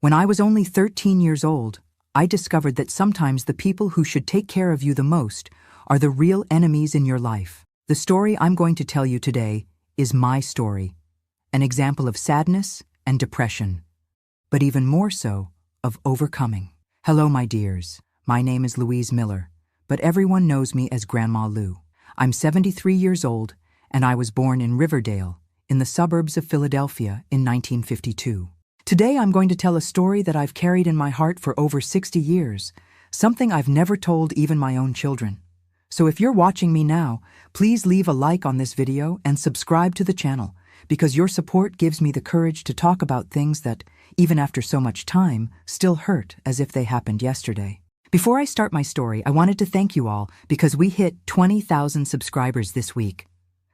When I was only 13 years old, I discovered that sometimes the people who should take care of you the most are the real enemies in your life. The story I'm going to tell you today is my story, an example of sadness and depression, but even more so, of overcoming. Hello, my dears. My name is Louise Miller, but everyone knows me as Grandma Lou. I'm 73 years old, and I was born in Riverdale, in the suburbs of Philadelphia in 1952. Today I'm going to tell a story that I've carried in my heart for over 60 years, something I've never told even my own children. So if you're watching me now, please leave a like on this video and subscribe to the channel, because your support gives me the courage to talk about things that, even after so much time, still hurt as if they happened yesterday. Before I start my story, I wanted to thank you all because we hit 20,000 subscribers this week.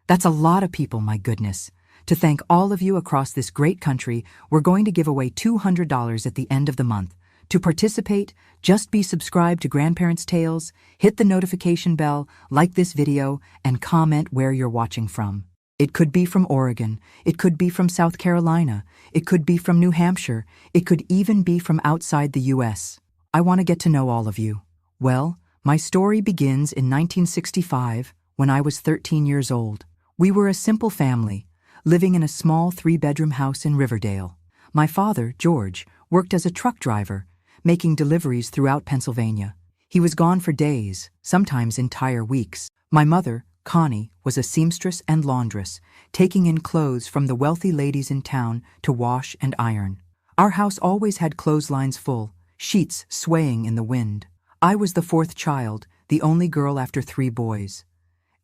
That's a lot of people, my goodness. To thank all of you across this great country, we're going to give away $200 at the end of the month. To participate, just be subscribed to Grandparents' Tales, hit the notification bell, like this video, and comment where you're watching from. It could be from Oregon, it could be from South Carolina, it could be from New Hampshire, it could even be from outside the US. I want to get to know all of you. Well, my story begins in 1965 when I was 13 years old. We were a simple family, living in a small 3-bedroom house in Riverdale. My father, George, worked as a truck driver, making deliveries throughout Pennsylvania. He was gone for days, sometimes entire weeks. My mother, Connie, was a seamstress and laundress, taking in clothes from the wealthy ladies in town to wash and iron. Our house always had clotheslines full, sheets swaying in the wind. I was the 4th child, the only girl after 3 boys.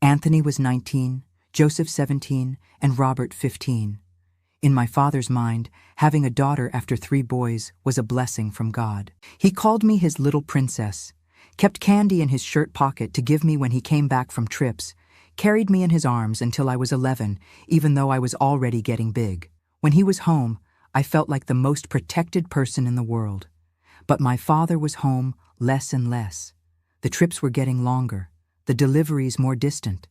Anthony was 19, Joseph 17, and Robert 15. In my father's mind, having a daughter after 3 boys was a blessing from God. He called me his little princess, kept candy in his shirt pocket to give me when he came back from trips, carried me in his arms until I was 11, even though I was already getting big. When he was home, I felt like the most protected person in the world. But my father was home less and less. The trips were getting longer, the deliveries more distant.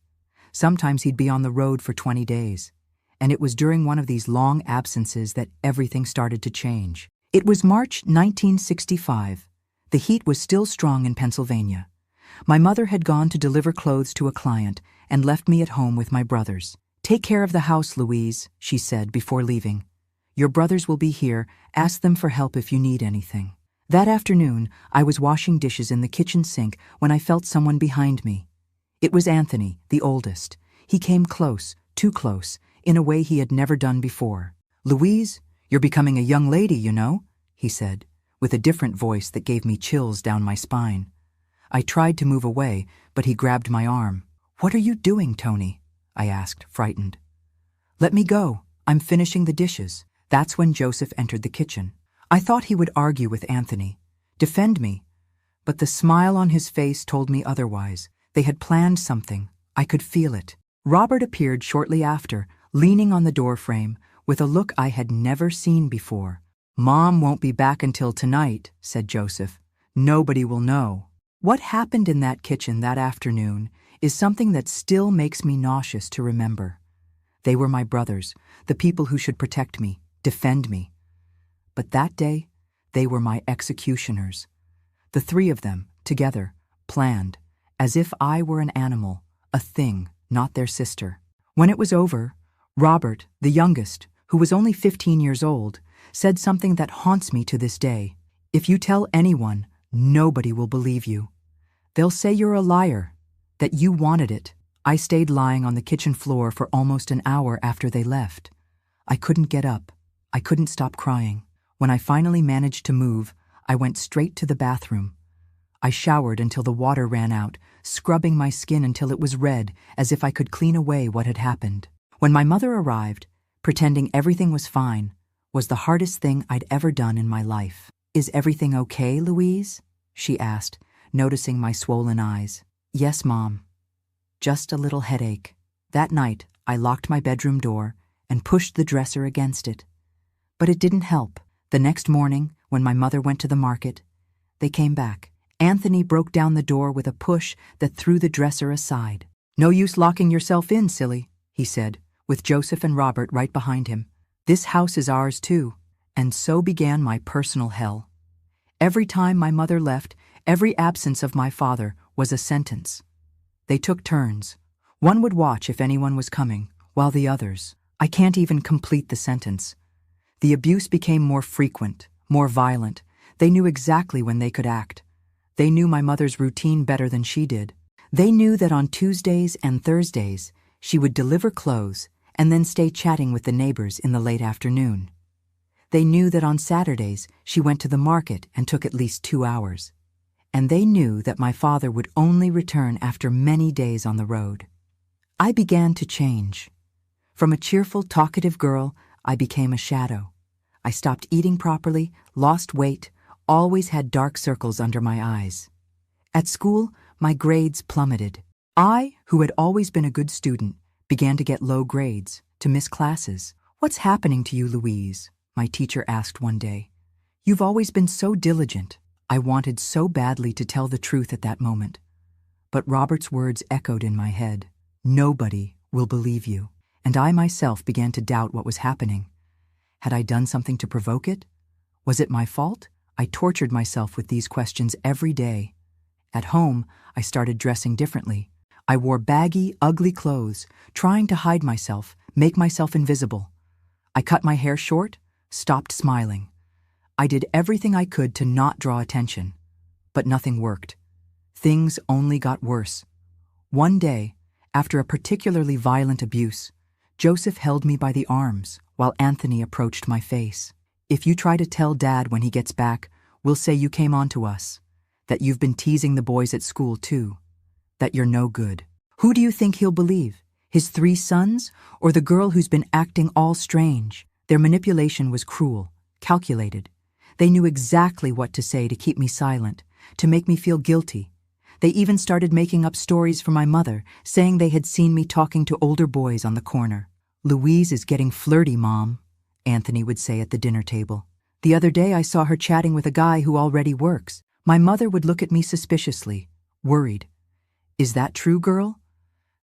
Sometimes he'd be on the road for 20 days. And it was during one of these long absences that everything started to change. It was March 1965. The heat was still strong in Pennsylvania. My mother had gone to deliver clothes to a client and left me at home with my brothers. "Take care of the house, Louise," she said before leaving. "Your brothers will be here. Ask them for help if you need anything." That afternoon, I was washing dishes in the kitchen sink when I felt someone behind me. It was Anthony, the oldest. He came close, too close, in a way he had never done before. "Louise, you're becoming a young lady, you know," he said, with a different voice that gave me chills down my spine. I tried to move away, but he grabbed my arm. "What are you doing, Tony?" I asked, frightened. "Let me go. I'm finishing the dishes." That's when Joseph entered the kitchen. I thought he would argue with Anthony, defend me, but the smile on his face told me otherwise. They had planned something. I could feel it. Robert appeared shortly after, leaning on the doorframe, with a look I had never seen before. "Mom won't be back until tonight," said Joseph. "Nobody will know." What happened in that kitchen that afternoon is something that still makes me nauseous to remember. They were my brothers, the people who should protect me, defend me. But that day, they were my executioners. The 3 of them, together, planned, as if I were an animal, a thing, not their sister. When it was over, Robert, the youngest, who was only 15 years old, said something that haunts me to this day. "If you tell anyone, nobody will believe you. They'll say you're a liar, that you wanted it." I stayed lying on the kitchen floor for almost an hour after they left. I couldn't get up. I couldn't stop crying. When I finally managed to move, I went straight to the bathroom. I showered until the water ran out, scrubbing my skin until it was red, as if I could clean away what had happened. When my mother arrived, pretending everything was fine, was the hardest thing I'd ever done in my life. "Is everything okay, Louise?" she asked, noticing my swollen eyes. "Yes, Mom. Just a little headache." That night, I locked my bedroom door and pushed the dresser against it. But it didn't help. The next morning, when my mother went to the market, they came back. Anthony broke down the door with a push that threw the dresser aside. "No use locking yourself in, silly," he said, with Joseph and Robert right behind him. "This house is ours too, And so began my personal hell. Every time my mother left, every absence of my father was a sentence. They took turns. One would watch if anyone was coming, while the others— I can't even complete the sentence. The abuse became more frequent, more violent. They knew exactly when they could act. They knew my mother's routine better than she did. They knew that on Tuesdays and Thursdays, she would deliver clothes and then stay chatting with the neighbors in the late afternoon. They knew that on Saturdays, she went to the market and took at least 2 hours. And they knew that my father would only return after many days on the road. I began to change. From a cheerful, talkative girl, I became a shadow. I stopped eating properly, lost weight, always had dark circles under my eyes. At school, my grades plummeted. I, who had always been a good student, began to get low grades, to miss classes. "What's happening to you, Louise?" my teacher asked one day. "You've always been so diligent." I wanted so badly to tell the truth at that moment. But Robert's words echoed in my head. "Nobody will believe you." And I myself began to doubt what was happening. Had I done something to provoke it? Was it my fault? I tortured myself with these questions every day. At home, I started dressing differently. I wore baggy, ugly clothes, trying to hide myself, make myself invisible. I cut my hair short, stopped smiling. I did everything I could to not draw attention. But nothing worked. Things only got worse. One day, after a particularly violent abuse, Joseph held me by the arms while Anthony approached my face. "If you try to tell Dad when he gets back, we'll say you came on to us, that you've been teasing the boys at school too, that you're no good." Who do you think he'll believe? His 3 sons, or the girl who's been acting all strange? Their manipulation was cruel, calculated. They knew exactly what to say to keep me silent, to make me feel guilty. They even started making up stories for my mother, saying they had seen me talking to older boys on the corner. "Louise is getting flirty, Mom," Anthony would say at the dinner table. "The other day I saw her chatting with a guy who already works." My mother would look at me suspiciously, worried. "Is that true, girl?"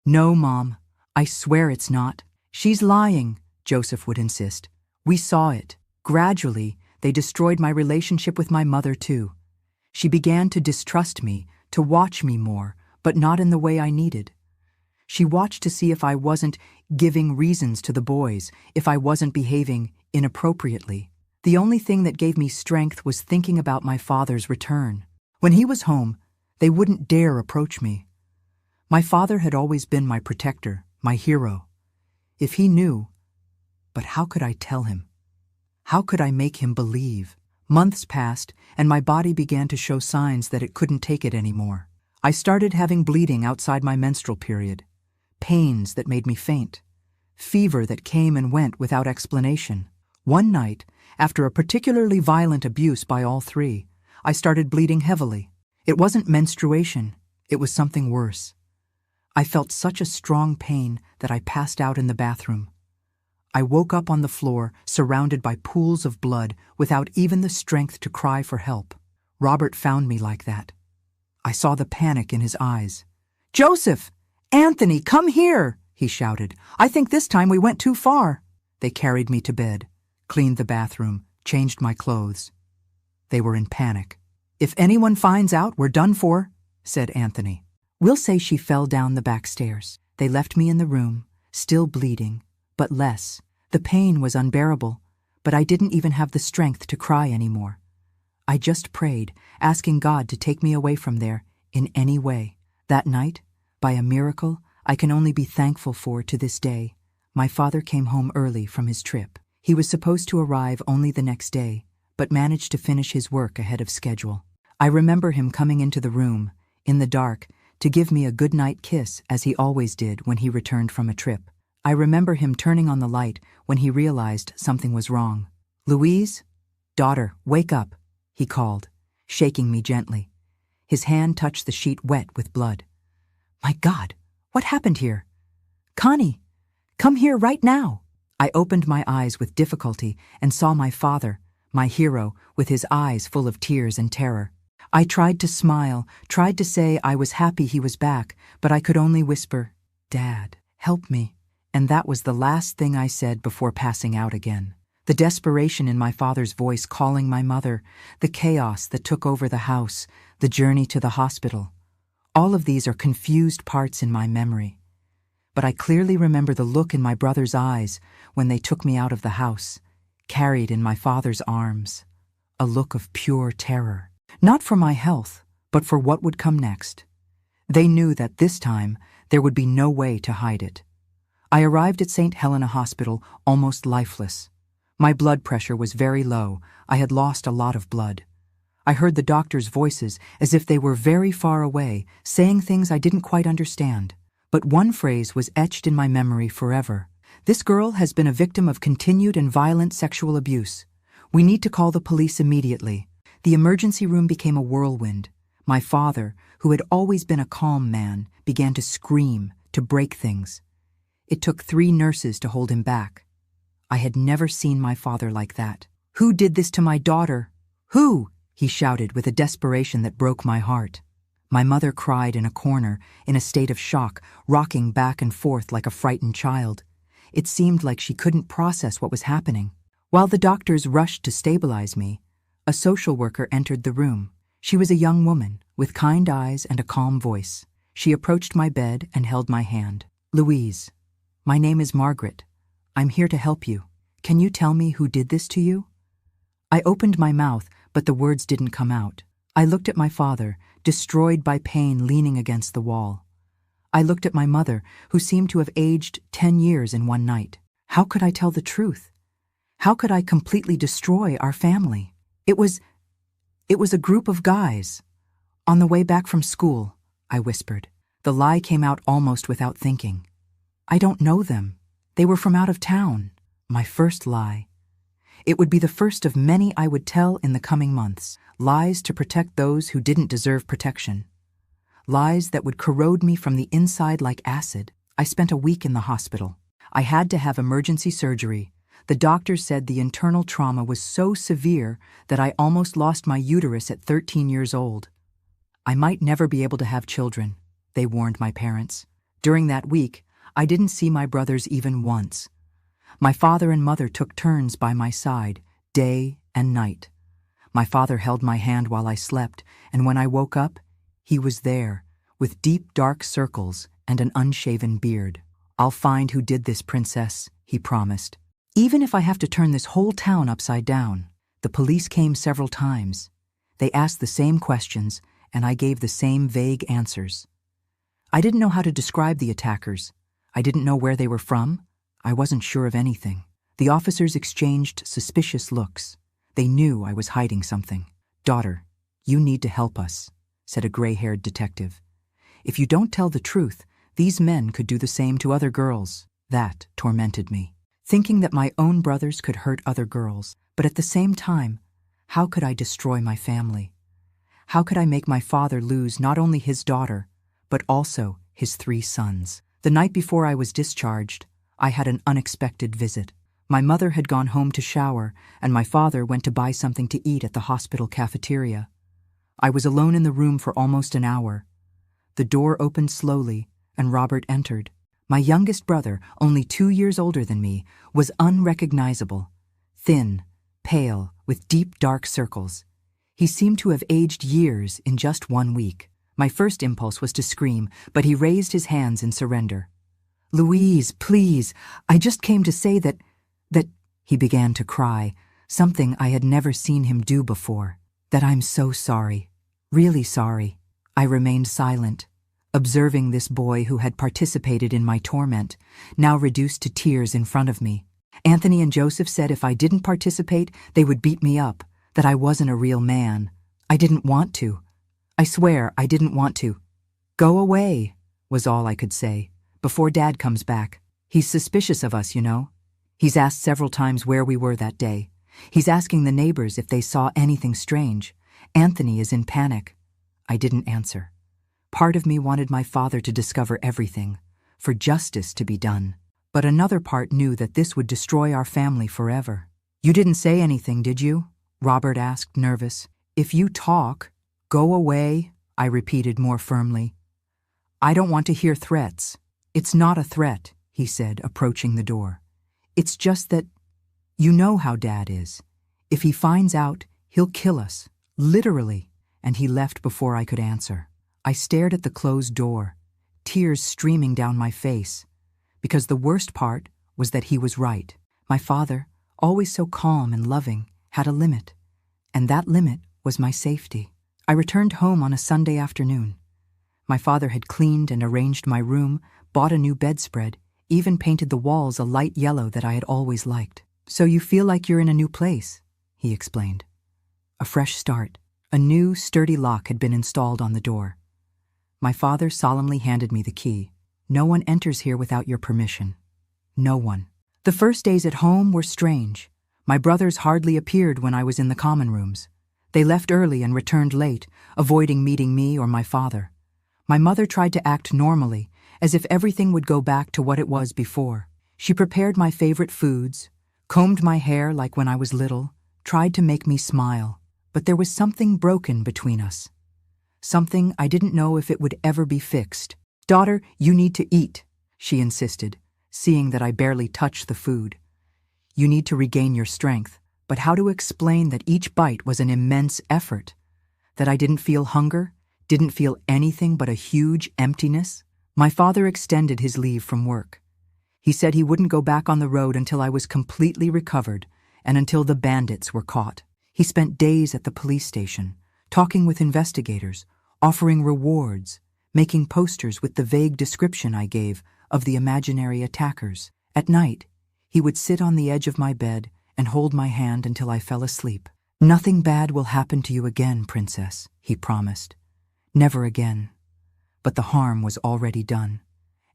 "No, Mom. I swear it's not." "She's lying," Joseph would insist. "We saw it." Gradually, they destroyed my relationship with my mother too. She began to distrust me, to watch me more, but not in the way I needed. She watched to see if I wasn't giving reasons to the boys, if I wasn't behaving inappropriately. The only thing that gave me strength was thinking about my father's return. When he was home, they wouldn't dare approach me. My father had always been my protector, my hero. If he knew— but how could I tell him? How could I make him believe? Months passed, and my body began to show signs that it couldn't take it anymore. I started having bleeding outside my menstrual period, pains that made me faint, fever that came and went without explanation. One night, after a particularly violent abuse by all 3, I started bleeding heavily. It wasn't menstruation, it was something worse. I felt such a strong pain that I passed out in the bathroom. I woke up on the floor, surrounded by pools of blood, without even the strength to cry for help. Robert found me like that. I saw the panic in his eyes. "Joseph! Anthony, come here!" he shouted. "I think this time we went too far." They carried me to bed, cleaned the bathroom, changed my clothes. They were in panic. "If anyone finds out, we're done for," said Anthony. "We'll say she fell down the back stairs." They left me in the room, still bleeding, but less. The pain was unbearable, but I didn't even have the strength to cry anymore. I just prayed, asking God to take me away from there in any way. That night, by a miracle I can only be thankful for to this day, my father came home early from his trip. He was supposed to arrive only the next day, but managed to finish his work ahead of schedule. I remember him coming into the room, in the dark, to give me a goodnight kiss as he always did when he returned from a trip. I remember him turning on the light when he realized something was wrong. "Louise? Daughter, wake up," he called, shaking me gently. His hand touched the sheet wet with blood. "My God, what happened here? Connie, come here right now." I opened my eyes with difficulty and saw my father, my hero, with his eyes full of tears and terror. I tried to smile, tried to say I was happy he was back, but I could only whisper, "Dad, help me." And that was the last thing I said before passing out again. The desperation in my father's voice calling my mother, the chaos that took over the house, the journey to the hospital. All of these are confused parts in my memory. But I clearly remember the look in my brother's eyes when they took me out of the house, carried in my father's arms. A look of pure terror. Not for my health, but for what would come next. They knew that this time there would be no way to hide it. I arrived at St. Helena Hospital almost lifeless. My blood pressure was very low. I had lost a lot of blood. I heard the doctors' voices as if they were very far away, saying things I didn't quite understand. But one phrase was etched in my memory forever. This girl has been a victim of continued and violent sexual abuse. We need to call the police immediately. The emergency room became a whirlwind. My father, who had always been a calm man, began to scream, to break things. It took 3 nurses to hold him back. I had never seen my father like that. "Who did this to my daughter? Who?" he shouted with a desperation that broke my heart. My mother cried in a corner, in a state of shock, rocking back and forth like a frightened child. It seemed like she couldn't process what was happening. While the doctors rushed to stabilize me, a social worker entered the room. She was a young woman, with kind eyes and a calm voice. She approached my bed and held my hand. "Louise, my name is Margaret. I'm here to help you. Can you tell me who did this to you?" I opened my mouth, but the words didn't come out. I looked at my father, destroyed by pain, leaning against the wall. I looked at my mother, who seemed to have aged 10 years in one night. How could I tell the truth? How could I completely destroy our family? It was a group of guys. "On the way back from school," I whispered. The lie came out almost without thinking. "I don't know them. They were from out of town." My first lie. It would be the first of many I would tell in the coming months. Lies to protect those who didn't deserve protection. Lies that would corrode me from the inside like acid. I spent a week in the hospital. I had to have emergency surgery. The doctors said the internal trauma was so severe that I almost lost my uterus at 13 years old. I might never be able to have children, they warned my parents. During that week, I didn't see my brothers even once. My father and mother took turns by my side, day and night. My father held my hand while I slept, and when I woke up, he was there, with deep dark circles and an unshaven beard. "I'll find who did this, princess," he promised. "Even if I have to turn this whole town upside down." The police came several times. They asked the same questions, and I gave the same vague answers. I didn't know how to describe the attackers. I didn't know where they were from. I wasn't sure of anything. The officers exchanged suspicious looks. They knew I was hiding something. "Daughter, you need to help us," said a gray-haired detective. "If you don't tell the truth, these men could do the same to other girls." That tormented me. Thinking that my own brothers could hurt other girls, but at the same time, how could I destroy my family? How could I make my father lose not only his daughter, but also his 3 sons? The night before I was discharged, I had an unexpected visit. My mother had gone home to shower, and my father went to buy something to eat at the hospital cafeteria. I was alone in the room for almost an hour. The door opened slowly, and Robert entered. My youngest brother, only 2 years older than me, was unrecognizable. Thin, pale, with deep dark circles. He seemed to have aged years in just 1 week. My first impulse was to scream, but he raised his hands in surrender. "Louise, please, I just came to say that..." He began to cry, something I had never seen him do before. "That I'm so sorry, really sorry." I remained silent, observing this boy who had participated in my torment, now reduced to tears in front of me. Anthony and Joseph said if I didn't participate, they would beat me up, that I wasn't a real man. I didn't want to. I swear I didn't want to. "Go away," was all I could say, "before Dad comes back. He's suspicious of us, you know. He's asked several times where we were that day. He's asking the neighbors if they saw anything strange. Anthony is in panic." I didn't answer. Part of me wanted my father to discover everything, for justice to be done. But another part knew that this would destroy our family forever. "You didn't say anything, did you?" Robert asked, nervous. "If you talk..." "Go away," I repeated more firmly. "I don't want to hear threats." "It's not a threat," he said, approaching the door. "It's just that You know how Dad is. If he finds out, he'll kill us. Literally. And he left before I could answer. I stared at the closed door, tears streaming down my face, because the worst part was that he was right. My father, always so calm and loving, had a limit, and that limit was my safety. I returned home on a Sunday afternoon. My father had cleaned and arranged my room, bought a new bedspread, even painted the walls a light yellow that I had always liked. "So you feel like you're in a new place," he explained. A fresh start. A new, sturdy lock had been installed on the door. My father solemnly handed me the key. "No one enters here without your permission. No one." The first days at home were strange. My brothers hardly appeared when I was in the common rooms. They left early and returned late, avoiding meeting me or my father. My mother tried to act normally, as if everything would go back to what it was before. She prepared my favorite foods, combed my hair like when I was little, tried to make me smile. But there was something broken between us. Something I didn't know if it would ever be fixed. "Daughter, you need to eat," she insisted, seeing that I barely touched the food. "You need to regain your strength." But how to explain that each bite was an immense effort? That I didn't feel hunger, didn't feel anything but a huge emptiness? My father extended his leave from work. He said he wouldn't go back on the road until I was completely recovered and until the bandits were caught. He spent days at the police station, talking with investigators, offering rewards, making posters with the vague description I gave of the imaginary attackers. At night, he would sit on the edge of my bed and hold my hand until I fell asleep. "Nothing bad will happen to you again, Princess," he promised. Never again. But the harm was already done,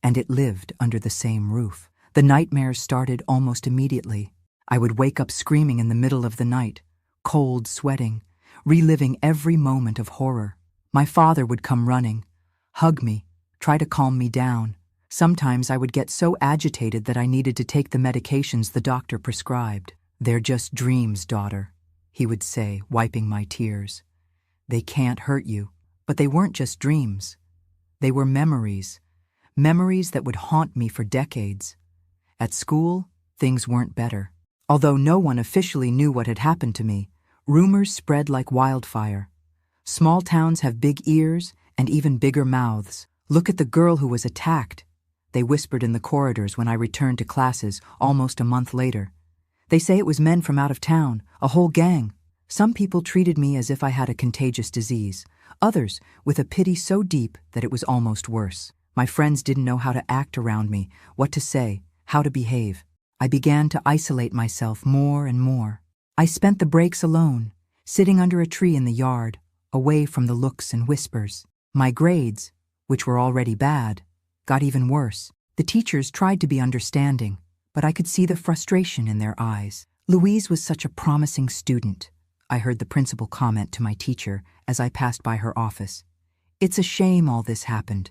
and it lived under the same roof. The nightmares started almost immediately. I would wake up screaming in the middle of the night, cold, sweating, reliving every moment of horror. My father would come running, hug me, try to calm me down. Sometimes I would get so agitated that I needed to take the medications the doctor prescribed. "They're just dreams, daughter," he would say, wiping my tears. "They can't hurt you." But they weren't just dreams. They were memories, memories that would haunt me for decades. At school, things weren't better. Although no one officially knew what had happened to me, rumors spread like wildfire. Small towns have big ears and even bigger mouths. "Look at the girl who was attacked," they whispered in the corridors when I returned to classes almost a month later. "They say it was men from out of town, a whole gang." Some people treated me as if I had a contagious disease, others with a pity so deep that it was almost worse. My friends didn't know how to act around me, what to say, how to behave. I began to isolate myself more and more. I spent the breaks alone, sitting under a tree in the yard, away from the looks and whispers. My grades, which were already bad, got even worse. The teachers tried to be understanding, but I could see the frustration in their eyes. "Louise was such a promising student," I heard the principal comment to my teacher as I passed by her office. "It's a shame all this happened.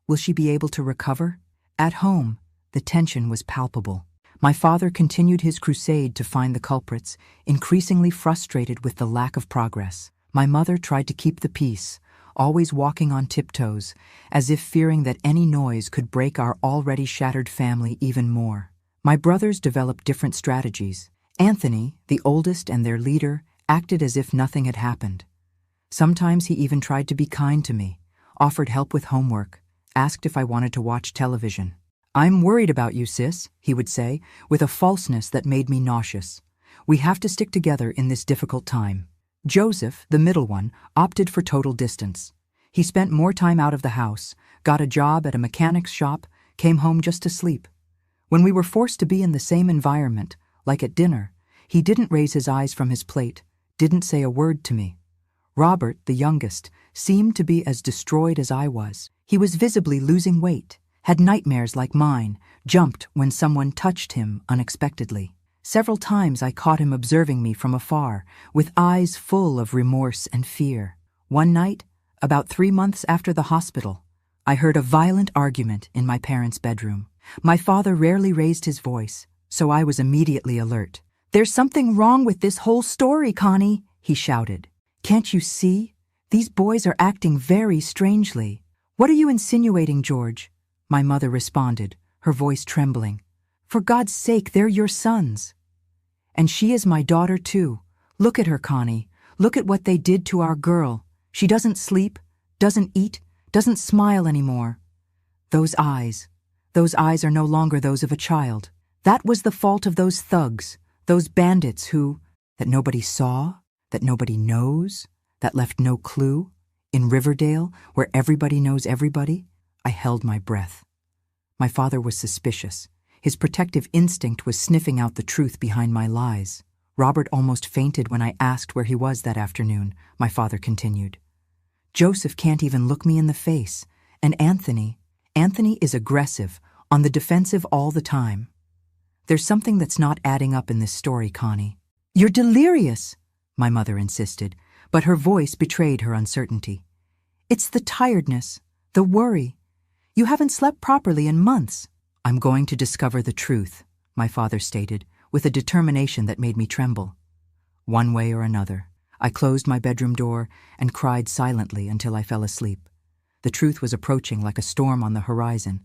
Will she be able to recover?" At home, the tension was palpable. My father continued his crusade to find the culprits, increasingly frustrated with the lack of progress. My mother tried to keep the peace, always walking on tiptoes, as if fearing that any noise could break our already shattered family even more. My brothers developed different strategies. Anthony, the oldest and their leader, acted as if nothing had happened. Sometimes he even tried to be kind to me, offered help with homework, asked if I wanted to watch television. "I'm worried about you, sis," he would say, with a falseness that made me nauseous. "We have to stick together in this difficult time." Joseph, the middle one, opted for total distance. He spent more time out of the house, got a job at a mechanic's shop, came home just to sleep. When we were forced to be in the same environment, like at dinner, he didn't raise his eyes from his plate, didn't say a word to me. Robert, the youngest, seemed to be as destroyed as I was. He was visibly losing weight, had nightmares like mine, jumped when someone touched him unexpectedly. Several times I caught him observing me from afar, with eyes full of remorse and fear. One night, about 3 months after the hospital, I heard a violent argument in my parents' bedroom. My father rarely raised his voice, so I was immediately alert. "There's something wrong with this whole story, Connie," he shouted. "Can't you see? These boys are acting very strangely." "What are you insinuating, George?" my mother responded, her voice trembling. "For God's sake, they're your sons." And she is my daughter too. Look at her, Connie. Look at what they did to our girl. She doesn't sleep, doesn't eat, doesn't smile anymore. Those eyes are no longer those of a child. That was the fault of those thugs, those bandits that nobody saw, that nobody knows, that left no clue. In Riverdale, where everybody knows everybody, I held my breath. My father was suspicious. His protective instinct was sniffing out the truth behind my lies. Robert almost fainted when I asked where he was that afternoon, my father continued. Joseph can't even look me in the face. And Anthony is aggressive, on the defensive all the time. There's something that's not adding up in this story, Connie. You're delirious, my mother insisted, but her voice betrayed her uncertainty. It's the tiredness, the worry. You haven't slept properly in months. I'm going to discover the truth, my father stated, with a determination that made me tremble. One way or another, I closed my bedroom door and cried silently until I fell asleep. The truth was approaching like a storm on the horizon,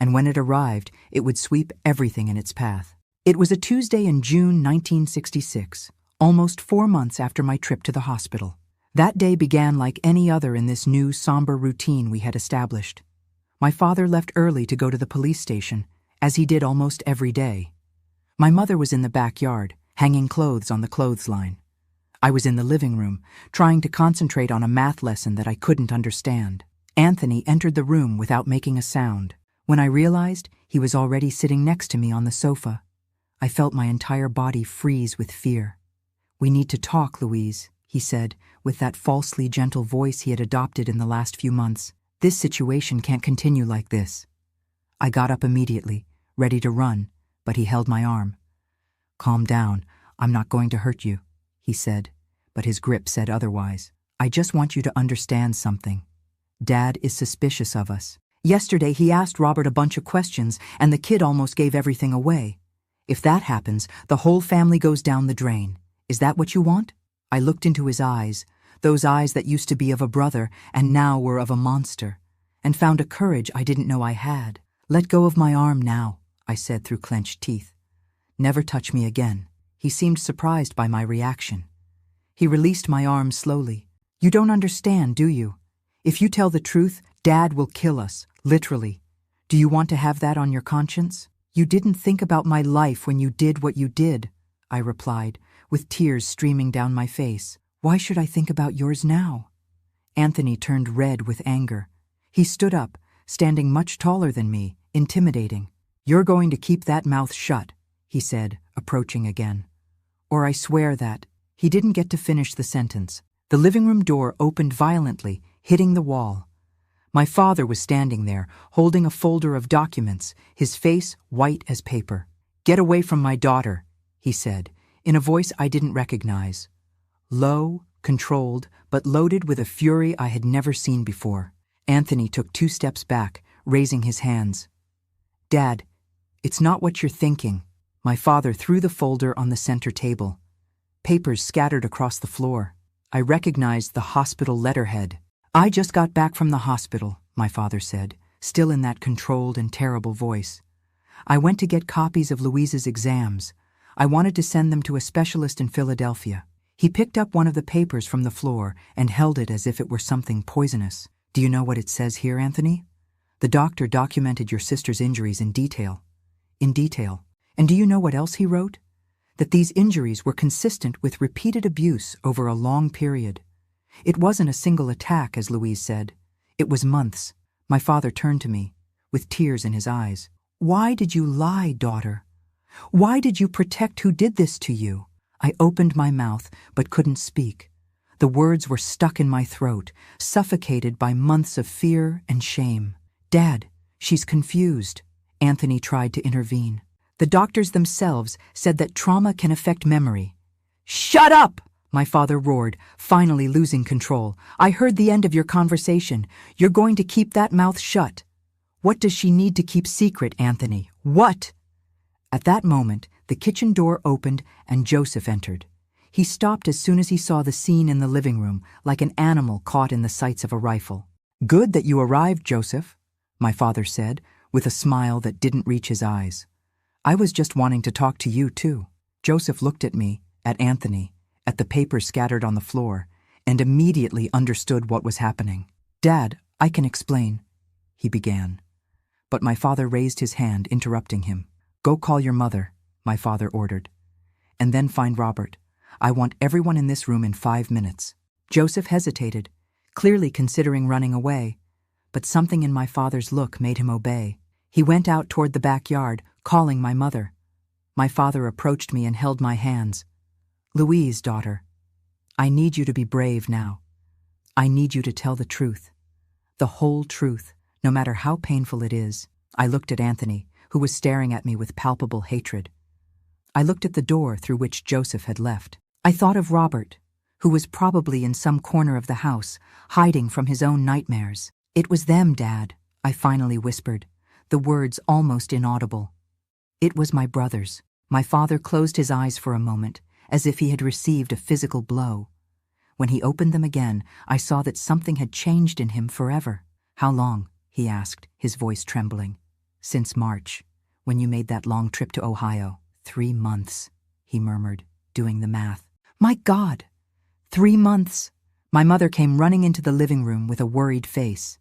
and when it arrived, it would sweep everything in its path. It was a Tuesday in June 1966, almost 4 months after my trip to the hospital. That day began like any other in this new, somber routine we had established. My father left early to go to the police station, as he did almost every day. My mother was in the backyard, hanging clothes on the clothesline. I was in the living room, trying to concentrate on a math lesson that I couldn't understand. Anthony entered the room without making a sound. When I realized, he was already sitting next to me on the sofa. I felt my entire body freeze with fear. "We need to talk, Louise," he said, with that falsely gentle voice he had adopted in the last few months. "This situation can't continue like this." I got up immediately, ready to run, but he held my arm. "Calm down, I'm not going to hurt you," he said, but his grip said otherwise. "I just want you to understand something. Dad is suspicious of us. Yesterday he asked Robert a bunch of questions and the kid almost gave everything away. If that happens, the whole family goes down the drain. Is that what you want?" I looked into his eyes, those eyes that used to be of a brother and now were of a monster, and found a courage I didn't know I had. "Let go of my arm now," I said through clenched teeth. "Never touch me again." He seemed surprised by my reaction. He released my arm slowly. "You don't understand, do you? If you tell the truth, Dad will kill us, literally. Do you want to have that on your conscience?" "You didn't think about my life when you did what you did," I replied, with tears streaming down my face. "Why should I think about yours now?" Anthony turned red with anger. He stood up, standing much taller than me, intimidating. "You're going to keep that mouth shut," he said, approaching again. "Or I swear that—" He didn't get to finish the sentence. The living room door opened violently, hitting the wall. My father was standing there, holding a folder of documents, his face white as paper. "Get away from my daughter," he said, in a voice I didn't recognize. Low, controlled, but loaded with a fury I had never seen before. Anthony took 2 steps back, raising his hands. "Dad, it's not what you're thinking." My father threw the folder on the center table. Papers scattered across the floor. I recognized the hospital letterhead. "I just got back from the hospital," my father said, still in that controlled and terrible voice. "I went to get copies of Louise's exams. I wanted to send them to a specialist in Philadelphia." He picked up one of the papers from the floor and held it as if it were something poisonous. "Do you know what it says here, Anthony? The doctor documented your sister's injuries in detail. In detail. And do you know what else he wrote? That these injuries were consistent with repeated abuse over a long period. It wasn't a single attack, as Louise said. It was months." My father turned to me, with tears in his eyes. "Why did you lie, daughter? Why did you protect who did this to you?" I opened my mouth, but couldn't speak. The words were stuck in my throat, suffocated by months of fear and shame. "Dad, she's confused." Anthony tried to intervene. "The doctors themselves said that trauma can affect memory." "Shut up!" my father roared, finally losing control. "I heard the end of your conversation. You're going to keep that mouth shut." "What does she need to keep secret, Anthony? What?" At that moment, the kitchen door opened and Joseph entered. He stopped as soon as he saw the scene in the living room, like an animal caught in the sights of a rifle. "Good that you arrived, Joseph," my father said, with a smile that didn't reach his eyes. "I was just wanting to talk to you, too." Joseph looked at me, at Anthony, at the papers scattered on the floor, and immediately understood what was happening. "Dad, I can explain," he began. But my father raised his hand, interrupting him. "Go call your mother," my father ordered. "And then find Robert. I want everyone in this room in 5 minutes." Joseph hesitated, clearly considering running away, but something in my father's look made him obey. He went out toward the backyard, calling my mother. My father approached me and held my hands. "Louise, daughter, I need you to be brave now. I need you to tell the truth. The whole truth, no matter how painful it is." I looked at Anthony, who was staring at me with palpable hatred. I looked at the door through which Joseph had left. I thought of Robert, who was probably in some corner of the house, hiding from his own nightmares. "It was them, Dad," I finally whispered, the words almost inaudible. "It was my brothers." My father closed his eyes for a moment, as if he had received a physical blow. When he opened them again, I saw that something had changed in him forever. "How long?" he asked, his voice trembling. "Since March, when you made that long trip to Ohio. 3 months, he murmured, doing the math. "My God! 3 months!" My mother came running into the living room with a worried face.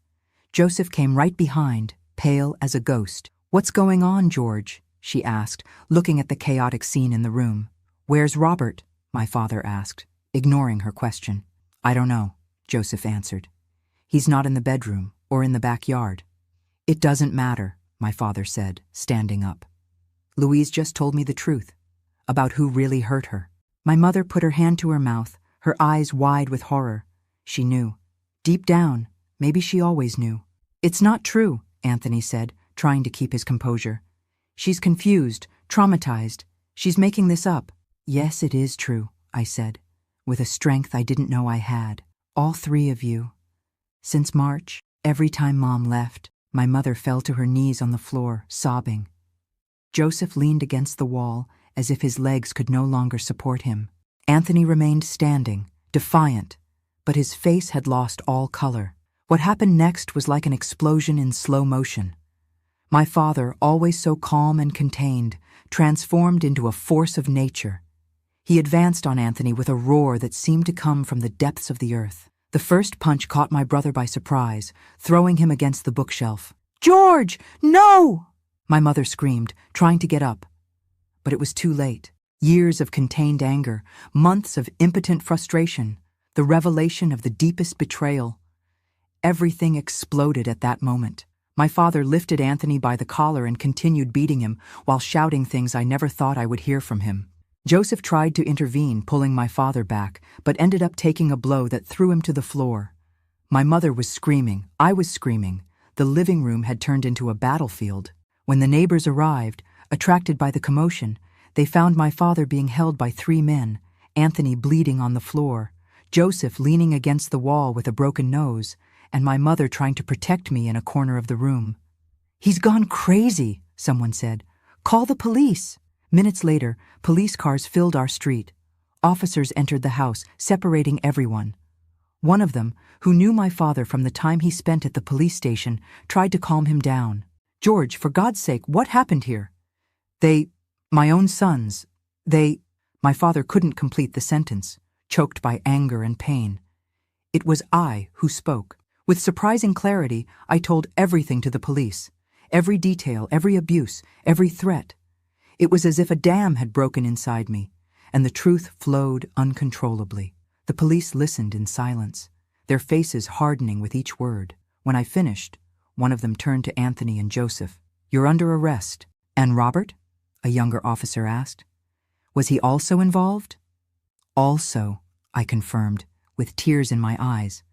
Joseph came right behind, pale as a ghost. "What's going on, George?" she asked, looking at the chaotic scene in the room. "Where's Robert?" my father asked, ignoring her question. "I don't know," Joseph answered. "He's not in the bedroom or in the backyard." "It doesn't matter," my father said, standing up. "Louise just told me the truth about who really hurt her." My mother put her hand to her mouth, her eyes wide with horror. She knew. Deep down, maybe she always knew. "It's not true," Anthony said, trying to keep his composure. "She's confused, traumatized. She's making this up." "Yes, it is true," I said, with a strength I didn't know I had. "All 3 of you. Since March, every time Mom left, my mother fell to her knees on the floor, sobbing. Joseph leaned against the wall, as if his legs could no longer support him. Anthony remained standing, defiant, but his face had lost all color. What happened next was like an explosion in slow motion. My father, always so calm and contained, transformed into a force of nature. He advanced on Anthony with a roar that seemed to come from the depths of the earth. The first punch caught my brother by surprise, throwing him against the bookshelf. "George, no!" my mother screamed, trying to get up. But it was too late. Years of contained anger, months of impotent frustration, the revelation of the deepest betrayal. Everything exploded at that moment. My father lifted Anthony by the collar and continued beating him while shouting things I never thought I would hear from him. Joseph tried to intervene, pulling my father back, but ended up taking a blow that threw him to the floor. My mother was screaming. I was screaming. The living room had turned into a battlefield. When the neighbors arrived, attracted by the commotion, they found my father being held by 3 men, Anthony bleeding on the floor, Joseph leaning against the wall with a broken nose, and my mother trying to protect me in a corner of the room. "He's gone crazy," someone said. "Call the police." Minutes later, police cars filled our street. Officers entered the house, separating everyone. One of them, who knew my father from the time he spent at the police station, tried to calm him down. "George, for God's sake, what happened here?" My own sons, My father couldn't complete the sentence, choked by anger and pain. It was I who spoke. With surprising clarity, I told everything to the police. Every detail, every abuse, every threat. It was as if a dam had broken inside me, and the truth flowed uncontrollably. The police listened in silence, their faces hardening with each word. When I finished, one of them turned to Anthony and Joseph. "You're under arrest." "And Robert?" a younger officer asked. "Was he also involved?" "Also," I confirmed, with tears in my eyes.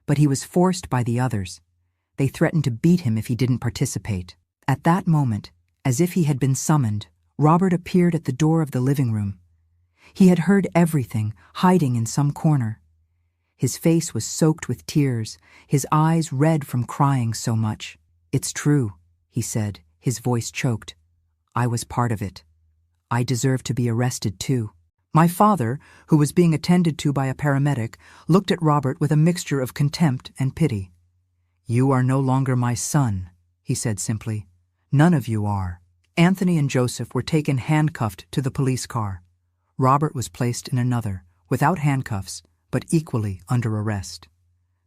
"But he was forced by the others. They threatened to beat him if he didn't participate." At that moment, as if he had been summoned, Robert appeared at the door of the living room. He had heard everything, hiding in some corner. His face was soaked with tears, his eyes red from crying so much. "It's true," he said, his voice choked. "I was part of it. I deserve to be arrested too." My father, who was being attended to by a paramedic, looked at Robert with a mixture of contempt and pity. "You are no longer my son," he said simply. "None of you are." Anthony and Joseph were taken handcuffed to the police car. Robert was placed in another, without handcuffs, but equally under arrest.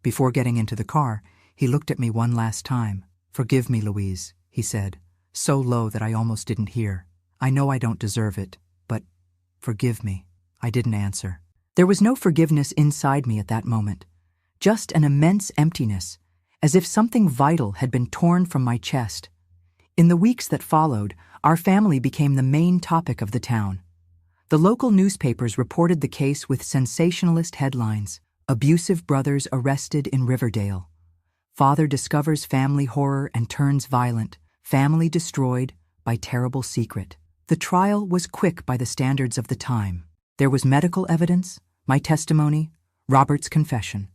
Before getting into the car, he looked at me one last time. "Forgive me, Louise," he said, so low that I almost didn't hear. "I know I don't deserve it, but forgive me." I didn't answer. There was no forgiveness inside me at that moment, just an immense emptiness, as if something vital had been torn from my chest. In the weeks that followed, our family became the main topic of the town. The local newspapers reported the case with sensationalist headlines: "Abusive brothers arrested in Riverdale. Father discovers family horror and turns violent. Family destroyed by terrible secret." The trial was quick by the standards of the time. There was medical evidence, my testimony, Robert's confession.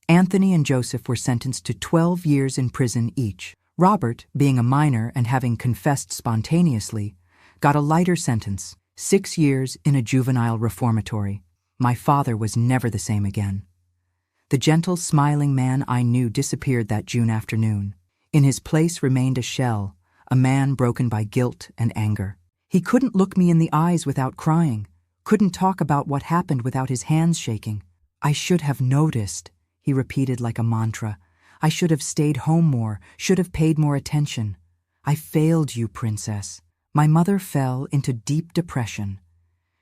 Anthony and Joseph were sentenced to 12 years in prison each. Robert, being a minor and having confessed spontaneously, got a lighter sentence, 6 years in a juvenile reformatory. My father was never the same again. The gentle, smiling man I knew disappeared that June afternoon. In his place remained a shell, a man broken by guilt and anger. He couldn't look me in the eyes without crying, couldn't talk about what happened without his hands shaking. "I should have noticed," he repeated like a mantra. "I should have stayed home more, should have paid more attention. I failed you, Princess." My mother fell into deep depression.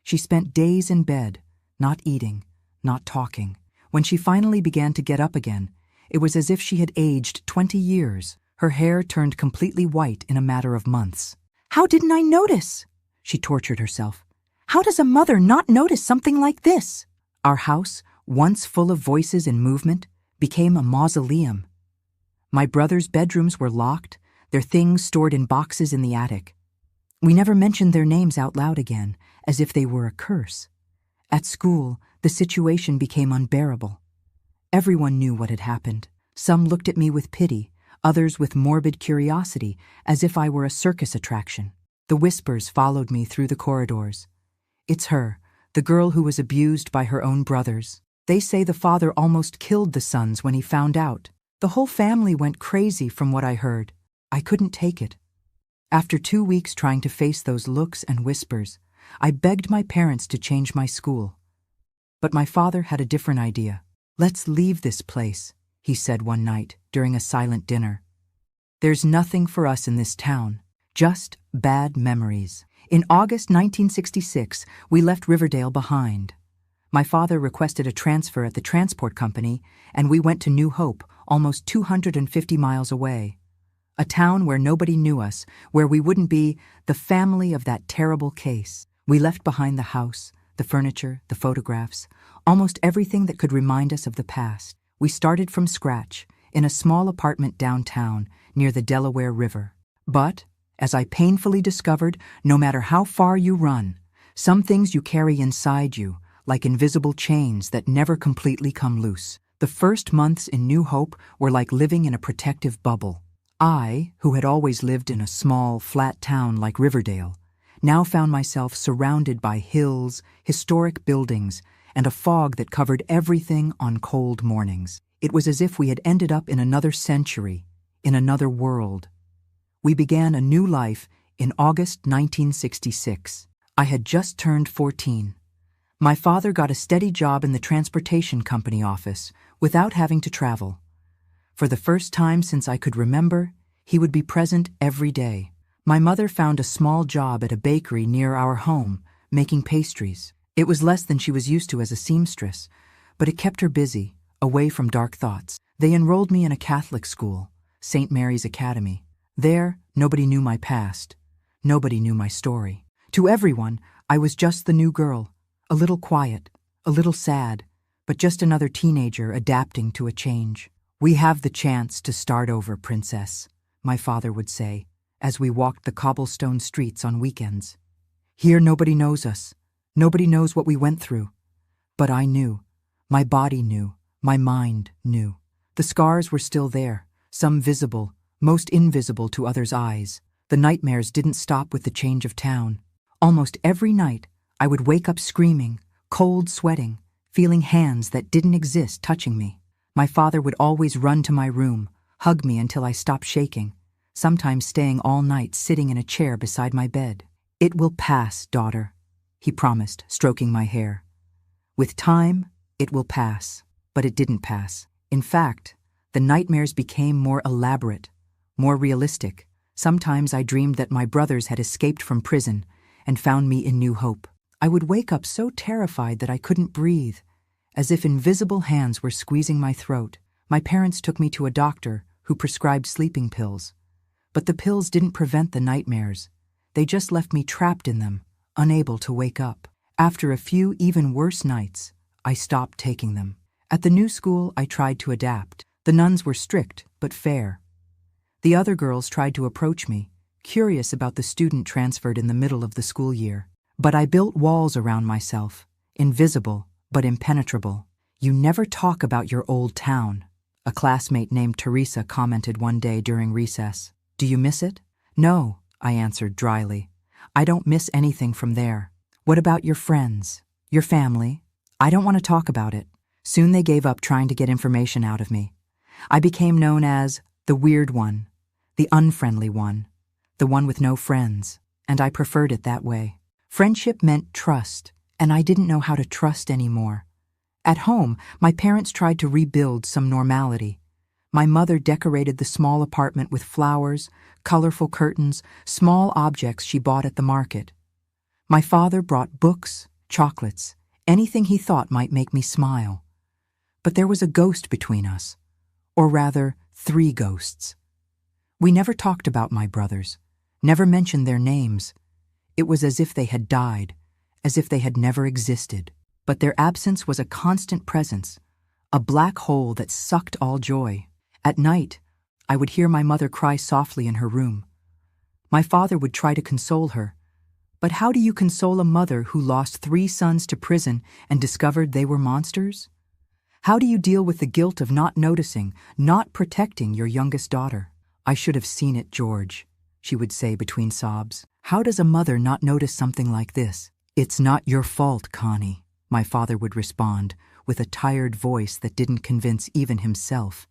She spent days in bed, not eating, not talking. When she finally began to get up again, it was as if she had aged 20 years. Her hair turned completely white in a matter of months. "How didn't I notice?" she tortured herself. "How does a mother not notice something like this?" Our house, once full of voices and movement, became a mausoleum. My brothers' bedrooms were locked, their things stored in boxes in the attic. We never mentioned their names out loud again, as if they were a curse. At school, the situation became unbearable. Everyone knew what had happened. Some looked at me with pity, others with morbid curiosity, as if I were a circus attraction. The whispers followed me through the corridors. "It's her, the girl who was abused by her own brothers. They say the father almost killed the sons when he found out." The whole family went crazy from what I heard. I couldn't take it. After 2 weeks trying to face those looks and whispers, I begged my parents to change my school. But my father had a different idea. "Let's leave this place," he said one night during a silent dinner. "There's nothing for us in this town, just bad memories." In August 1966, we left Riverdale behind. My father requested a transfer at the transport company, and we went to New Hope, almost 250 miles away. A town where nobody knew us, where we wouldn't be the family of that terrible case. We left behind the house, the furniture, the photographs, almost everything that could remind us of the past. We started from scratch, in a small apartment downtown, near the Delaware River. But, as I painfully discovered, no matter how far you run, some things you carry inside you, like invisible chains that never completely come loose. The first months in New Hope were like living in a protective bubble. I, who had always lived in a small, flat town like Riverdale, now found myself surrounded by hills, historic buildings, and a fog that covered everything on cold mornings. It was as if we had ended up in another century, in another world. We began a new life in August 1966. I had just turned 14. My father got a steady job in the transportation company office without having to travel. For the first time since I could remember, he would be present every day. My mother found a small job at a bakery near our home, making pastries. It was less than she was used to as a seamstress, but it kept her busy, away from dark thoughts. They enrolled me in a Catholic school, St. Mary's Academy. There, nobody knew my past. Nobody knew my story. To everyone, I was just the new girl, a little quiet, a little sad, but just another teenager adapting to a change. "We have the chance to start over, Princess," my father would say, as we walked the cobblestone streets on weekends. "Here nobody knows us. Nobody knows what we went through. But I knew. My body knew. My mind knew. The scars were still there, some visible, most invisible to others' eyes. The nightmares didn't stop with the change of town. Almost every night, I would wake up screaming, cold sweating, feeling hands that didn't exist touching me. My father would always run to my room, hug me until I stopped shaking, sometimes staying all night sitting in a chair beside my bed. "It will pass, daughter. he promised, stroking my hair. With time, it will pass. But it didn't pass. In fact, the nightmares became more elaborate, more realistic. Sometimes I dreamed that my brothers had escaped from prison and found me in New Hope. I would wake up so terrified that I couldn't breathe, as if invisible hands were squeezing my throat. My parents took me to a doctor who prescribed sleeping pills. But the pills didn't prevent the nightmares. They just left me trapped in them, unable to wake up. After a few even worse nights, I stopped taking them. At the new school, I tried to adapt. The nuns were strict, but fair. The other girls tried to approach me, curious about the student transferred in the middle of the school year. But I built walls around myself, invisible but impenetrable. "You never talk about your old town," a classmate named Teresa commented one day during recess. "Do you miss it?" "No," I answered dryly. "I don't miss anything from there." "What about your friends? Your family?" "I don't want to talk about it." Soon they gave up trying to get information out of me. I became known as the weird one, the unfriendly one, the one with no friends, and I preferred it that way. Friendship meant trust, and I didn't know how to trust anymore. At home, my parents tried to rebuild some normality. My mother decorated the small apartment with flowers, colorful curtains, small objects she bought at the market. My father brought books, chocolates, anything he thought might make me smile. But there was a ghost between us, or rather, 3 ghosts. We never talked about my brothers, never mentioned their names. It was as if they had died, as if they had never existed. But their absence was a constant presence, a black hole that sucked all joy. At night, I would hear my mother cry softly in her room. My father would try to console her. But how do you console a mother who lost 3 sons to prison and discovered they were monsters? How do you deal with the guilt of not noticing, not protecting your youngest daughter? "I should have seen it, George," she would say between sobs. "How does a mother not notice something like this?" "It's not your fault, Connie," my father would respond, with a tired voice that didn't convince even himself.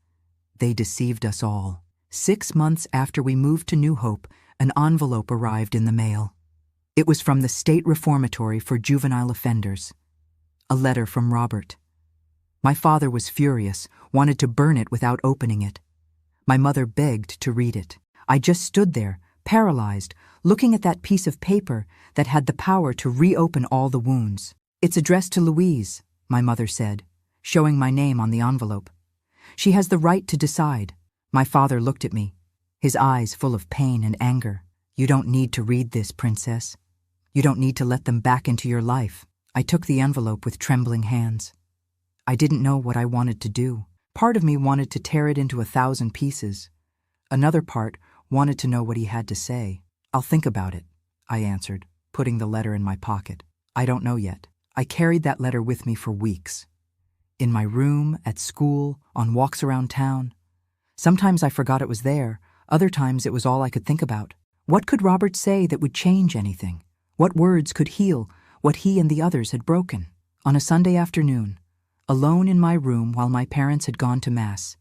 "They deceived us all." 6 months after we moved to New Hope, an envelope arrived in the mail. It was from the State Reformatory for Juvenile Offenders. A letter from Robert. My father was furious, wanted to burn it without opening it. My mother begged to read it. I just stood there, paralyzed, looking at that piece of paper that had the power to reopen all the wounds. "It's addressed to Louise," my mother said, showing my name on the envelope. "She has the right to decide." My father looked at me, his eyes full of pain and anger. "You don't need to read this, Princess. You don't need to let them back into your life." I took the envelope with trembling hands. I didn't know what I wanted to do. Part of me wanted to tear it into 1,000 pieces. Another part wanted to know what he had to say. "I'll think about it," I answered, putting the letter in my pocket. "I don't know yet." I carried that letter with me for weeks. In my room, at school, on walks around town. Sometimes I forgot it was there, other times it was all I could think about. What could Robert say that would change anything? What words could heal what he and the others had broken? On a Sunday afternoon, alone in my room while my parents had gone to Mass,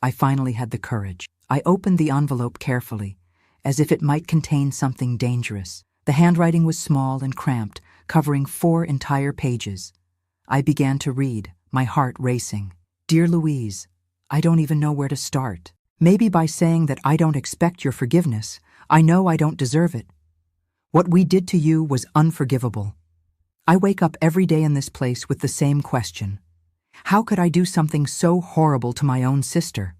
I finally had the courage. I opened the envelope carefully, as if it might contain something dangerous. The handwriting was small and cramped, covering 4 entire pages. I began to read, my heart racing. "Dear Louise, I don't even know where to start. Maybe by saying that I don't expect your forgiveness. I know I don't deserve it. What we did to you was unforgivable. I wake up every day in this place with the same question. How could I do something so horrible to my own sister?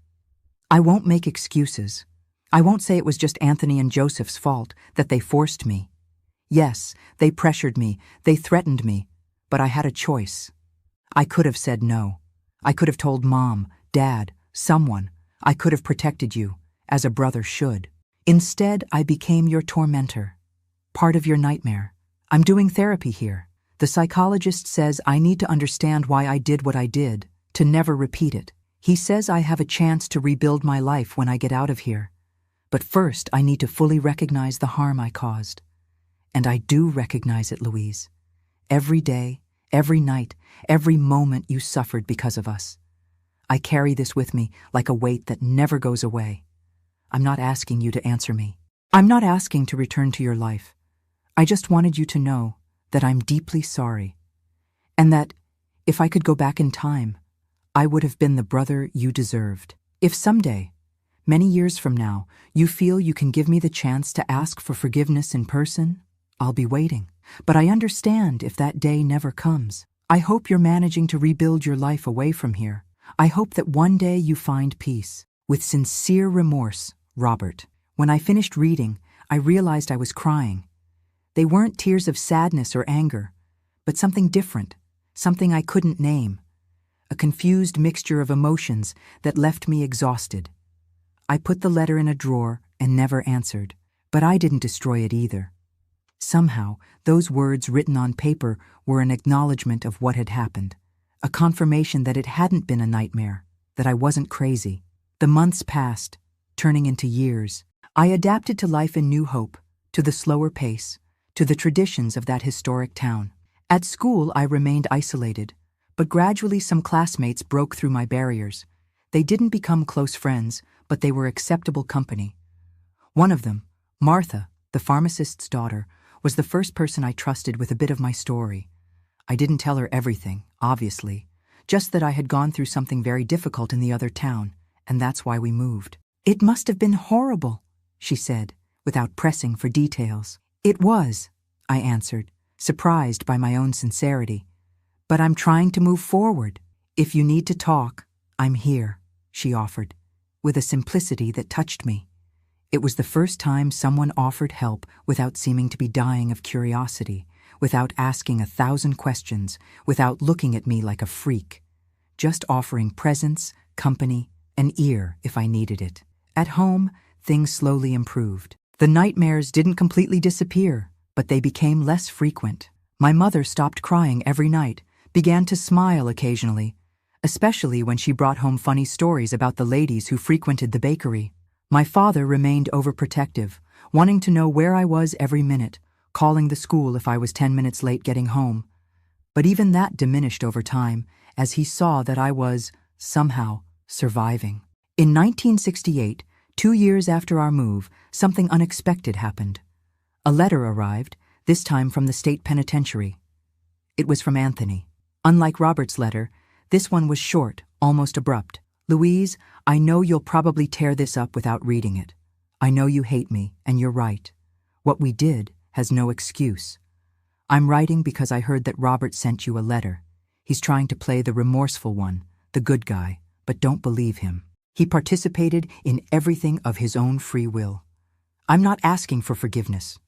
I won't make excuses. I won't say it was just Anthony and Joseph's fault, that they forced me. Yes, they pressured me, they threatened me, but I had a choice. I could have said no. I could have told Mom, Dad, someone. I could have protected you, as a brother should. Instead, I became your tormentor, part of your nightmare. I'm doing therapy here. The psychologist says I need to understand why I did what I did, to never repeat it. He says I have a chance to rebuild my life when I get out of here. But first, I need to fully recognize the harm I caused. And I do recognize it, Louise. Every day, every night, every moment you suffered because of us. I carry this with me like a weight that never goes away. I'm not asking you to answer me. I'm not asking to return to your life. I just wanted you to know that I'm deeply sorry, and that, if I could go back in time, I would have been the brother you deserved. If someday, many years from now, you feel you can give me the chance to ask for forgiveness in person, I'll be waiting. But I understand if that day never comes. I hope you're managing to rebuild your life away from here. I hope that one day you find peace. With sincere remorse, Robert. When I finished reading, I realized I was crying. They weren't tears of sadness or anger, but something different, something I couldn't name. A confused mixture of emotions that left me exhausted. I put the letter in a drawer and never answered, but I didn't destroy it either. Somehow, those words written on paper were an acknowledgement of what had happened, a confirmation that it hadn't been a nightmare, that I wasn't crazy. The months passed, turning into years. I adapted to life in New Hope, to the slower pace, to the traditions of that historic town. At school, I remained isolated, but gradually some classmates broke through my barriers. They didn't become close friends, but they were acceptable company. One of them, Martha, the pharmacist's daughter, was the first person I trusted with a bit of my story. I didn't tell her everything, obviously, just that I had gone through something very difficult in the other town, and that's why we moved. "It must have been horrible," she said, without pressing for details. "It was," I answered, surprised by my own sincerity. "But I'm trying to move forward. If you need to talk, I'm here," she offered, with a simplicity that touched me. It was the first time someone offered help without seeming to be dying of curiosity, without asking 1,000 questions, without looking at me like a freak, just offering presence, company, an ear if I needed it. At home, things slowly improved. The nightmares didn't completely disappear, but they became less frequent. My mother stopped crying every night, began to smile occasionally, especially when she brought home funny stories about the ladies who frequented the bakery. My father remained overprotective, wanting to know where I was every minute, calling the school if I was 10 minutes late getting home. But even that diminished over time, as he saw that I was, somehow, surviving. In 1968, 2 years after our move, something unexpected happened. A letter arrived, this time from the state penitentiary. It was from Anthony. Unlike Robert's letter, this one was short, almost abrupt. "Louise, I know you'll probably tear this up without reading it. I know you hate me, and you're right. What we did has no excuse. I'm writing because I heard that Robert sent you a letter. He's trying to play the remorseful one, the good guy, but don't believe him. He participated in everything of his own free will. I'm not asking for forgiveness.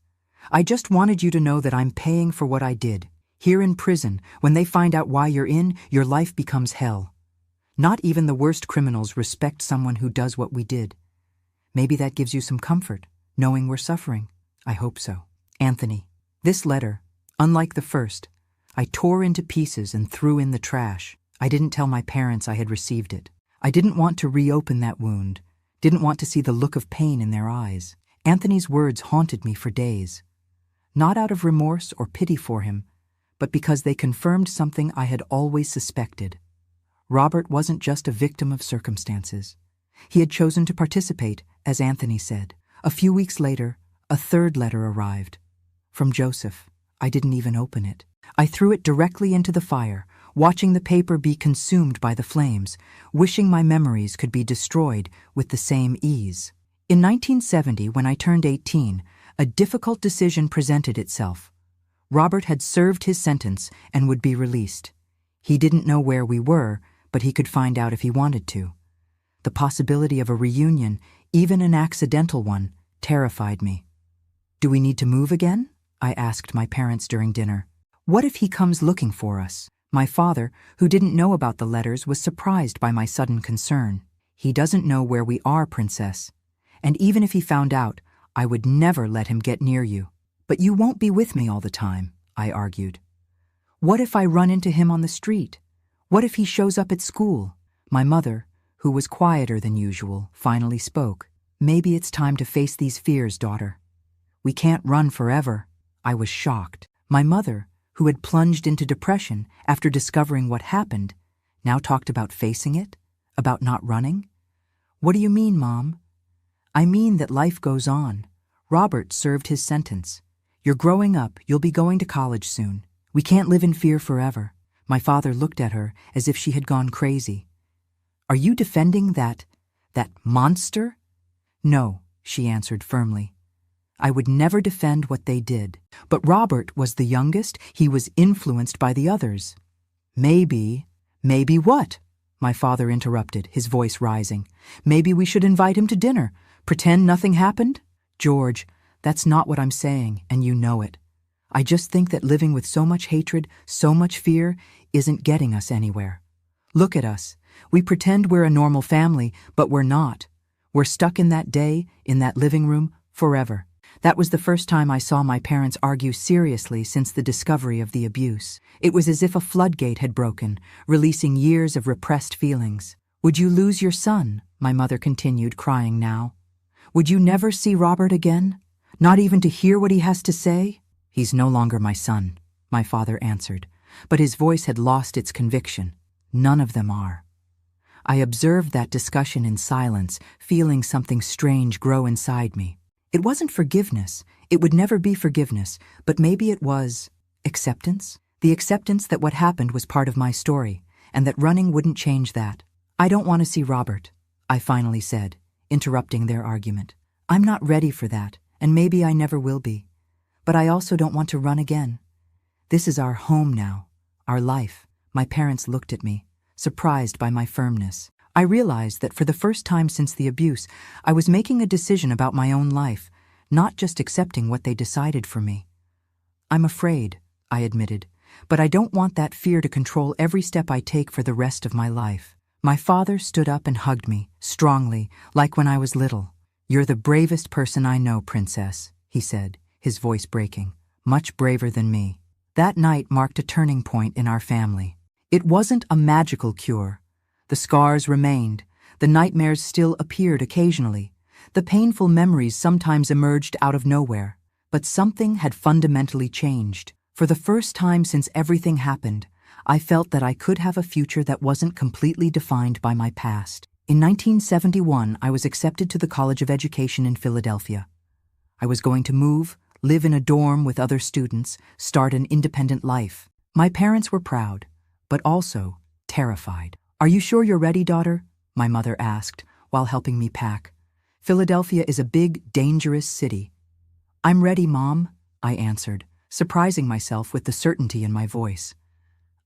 I just wanted you to know that I'm paying for what I did. Here in prison, when they find out why you're in, your life becomes hell. Not even the worst criminals respect someone who does what we did. Maybe that gives you some comfort, knowing we're suffering. I hope so. Anthony." This letter, unlike the first, I tore into pieces and threw in the trash. I didn't tell my parents I had received it. I didn't want to reopen that wound, didn't want to see the look of pain in their eyes. Anthony's words haunted me for days. Not out of remorse or pity for him, but because they confirmed something I had always suspected. Robert wasn't just a victim of circumstances. He had chosen to participate, as Anthony said. A few weeks later, a third letter arrived. From Joseph. I didn't even open it. I threw it directly into the fire, watching the paper be consumed by the flames, wishing my memories could be destroyed with the same ease. In 1970, when I turned 18, a difficult decision presented itself. Robert had served his sentence and would be released. He didn't know where we were, but he could find out if he wanted to. The possibility of a reunion, even an accidental one, terrified me. "Do we need to move again?" I asked my parents during dinner. "What if he comes looking for us?" My father, who didn't know about the letters, was surprised by my sudden concern. "He doesn't know where we are, Princess. And even if he found out, I would never let him get near you." "But you won't be with me all the time," I argued. "What if I run into him on the street? What if he shows up at school?" My mother, who was quieter than usual, finally spoke. "Maybe it's time to face these fears, daughter. We can't run forever." I was shocked. My mother, who had plunged into depression after discovering what happened, now talked about facing it, about not running. "What do you mean, Mom?" "I mean that life goes on. Robert served his sentence. You're growing up, you'll be going to college soon. We can't live in fear forever. My father looked at her as if she had gone crazy. Are you defending that monster? No, she answered firmly. I would never defend what they did. But Robert was the youngest. He was influenced by the others. Maybe what? My father interrupted, his voice rising. Maybe we should invite him to dinner. Pretend nothing happened? George, that's not what I'm saying, and you know it. I just think that living with so much hatred, so much fear, isn't getting us anywhere. Look at us. We pretend we're a normal family, but we're not. We're stuck in that day, in that living room, forever. That was the first time I saw my parents argue seriously since the discovery of the abuse. It was as if a floodgate had broken, releasing years of repressed feelings. Would you lose your son? My mother continued, crying now. Would you never see Robert again? Not even to hear what he has to say? He's no longer my son, my father answered, but his voice had lost its conviction. None of them are. I observed that discussion in silence, feeling something strange grow inside me. It wasn't forgiveness. It would never be forgiveness, but maybe it was acceptance. The acceptance that what happened was part of my story, and that running wouldn't change that. I don't want to see Robert, I finally said, interrupting their argument. I'm not ready for that, and maybe I never will be. But I also don't want to run again. This is our home now, our life. My parents looked at me, surprised by my firmness. I realized that for the first time since the abuse, I was making a decision about my own life, not just accepting what they decided for me. I'm afraid, I admitted, but I don't want that fear to control every step I take for the rest of my life. My father stood up and hugged me, strongly, like when I was little. You're the bravest person I know, Princess, he said, his voice breaking, much braver than me. That night marked a turning point in our family. It wasn't a magical cure. The scars remained. The nightmares still appeared occasionally. The painful memories sometimes emerged out of nowhere. But something had fundamentally changed. For the first time since everything happened, I felt that I could have a future that wasn't completely defined by my past. In 1971, I was accepted to the College of Education in Philadelphia. I was going to move, live in a dorm with other students, start an independent life. My parents were proud, but also terrified. Are you sure you're ready, daughter? My mother asked, while helping me pack. Philadelphia is a big, dangerous city. I'm ready, Mom, I answered, surprising myself with the certainty in my voice.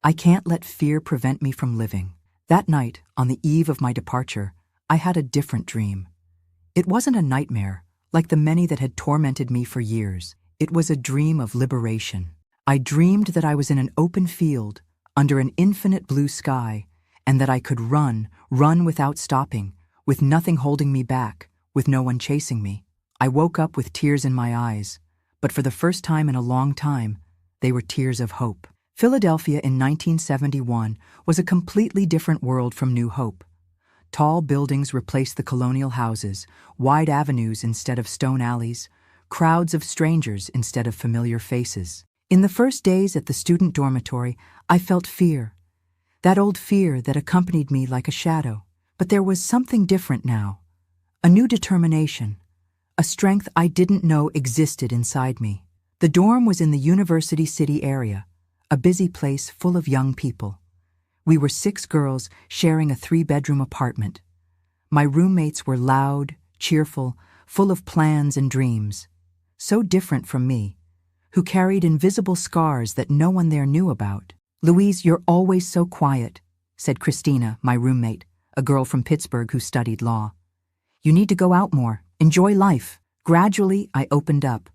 I can't let fear prevent me from living. That night, on the eve of my departure, I had a different dream. It wasn't a nightmare, like the many that had tormented me for years. It was a dream of liberation. I dreamed that I was in an open field, under an infinite blue sky, and that I could run without stopping, with nothing holding me back, with no one chasing me. I woke up with tears in my eyes, but for the first time in a long time, they were tears of hope. Philadelphia in 1971 was a completely different world from New Hope. Tall buildings replaced the colonial houses, wide avenues instead of stone alleys, crowds of strangers instead of familiar faces. In the first days at the student dormitory, I felt fear. That old fear that accompanied me like a shadow. But there was something different now. A new determination. A strength I didn't know existed inside me. The dorm was in the University City area, a busy place full of young people. We were 6 girls sharing a 3-bedroom apartment. My roommates were loud, cheerful, full of plans and dreams. So different from me, who carried invisible scars that no one there knew about. Louise, you're always so quiet, said Christina, my roommate, a girl from Pittsburgh who studied law. You need to go out more, enjoy life. Gradually, I opened up.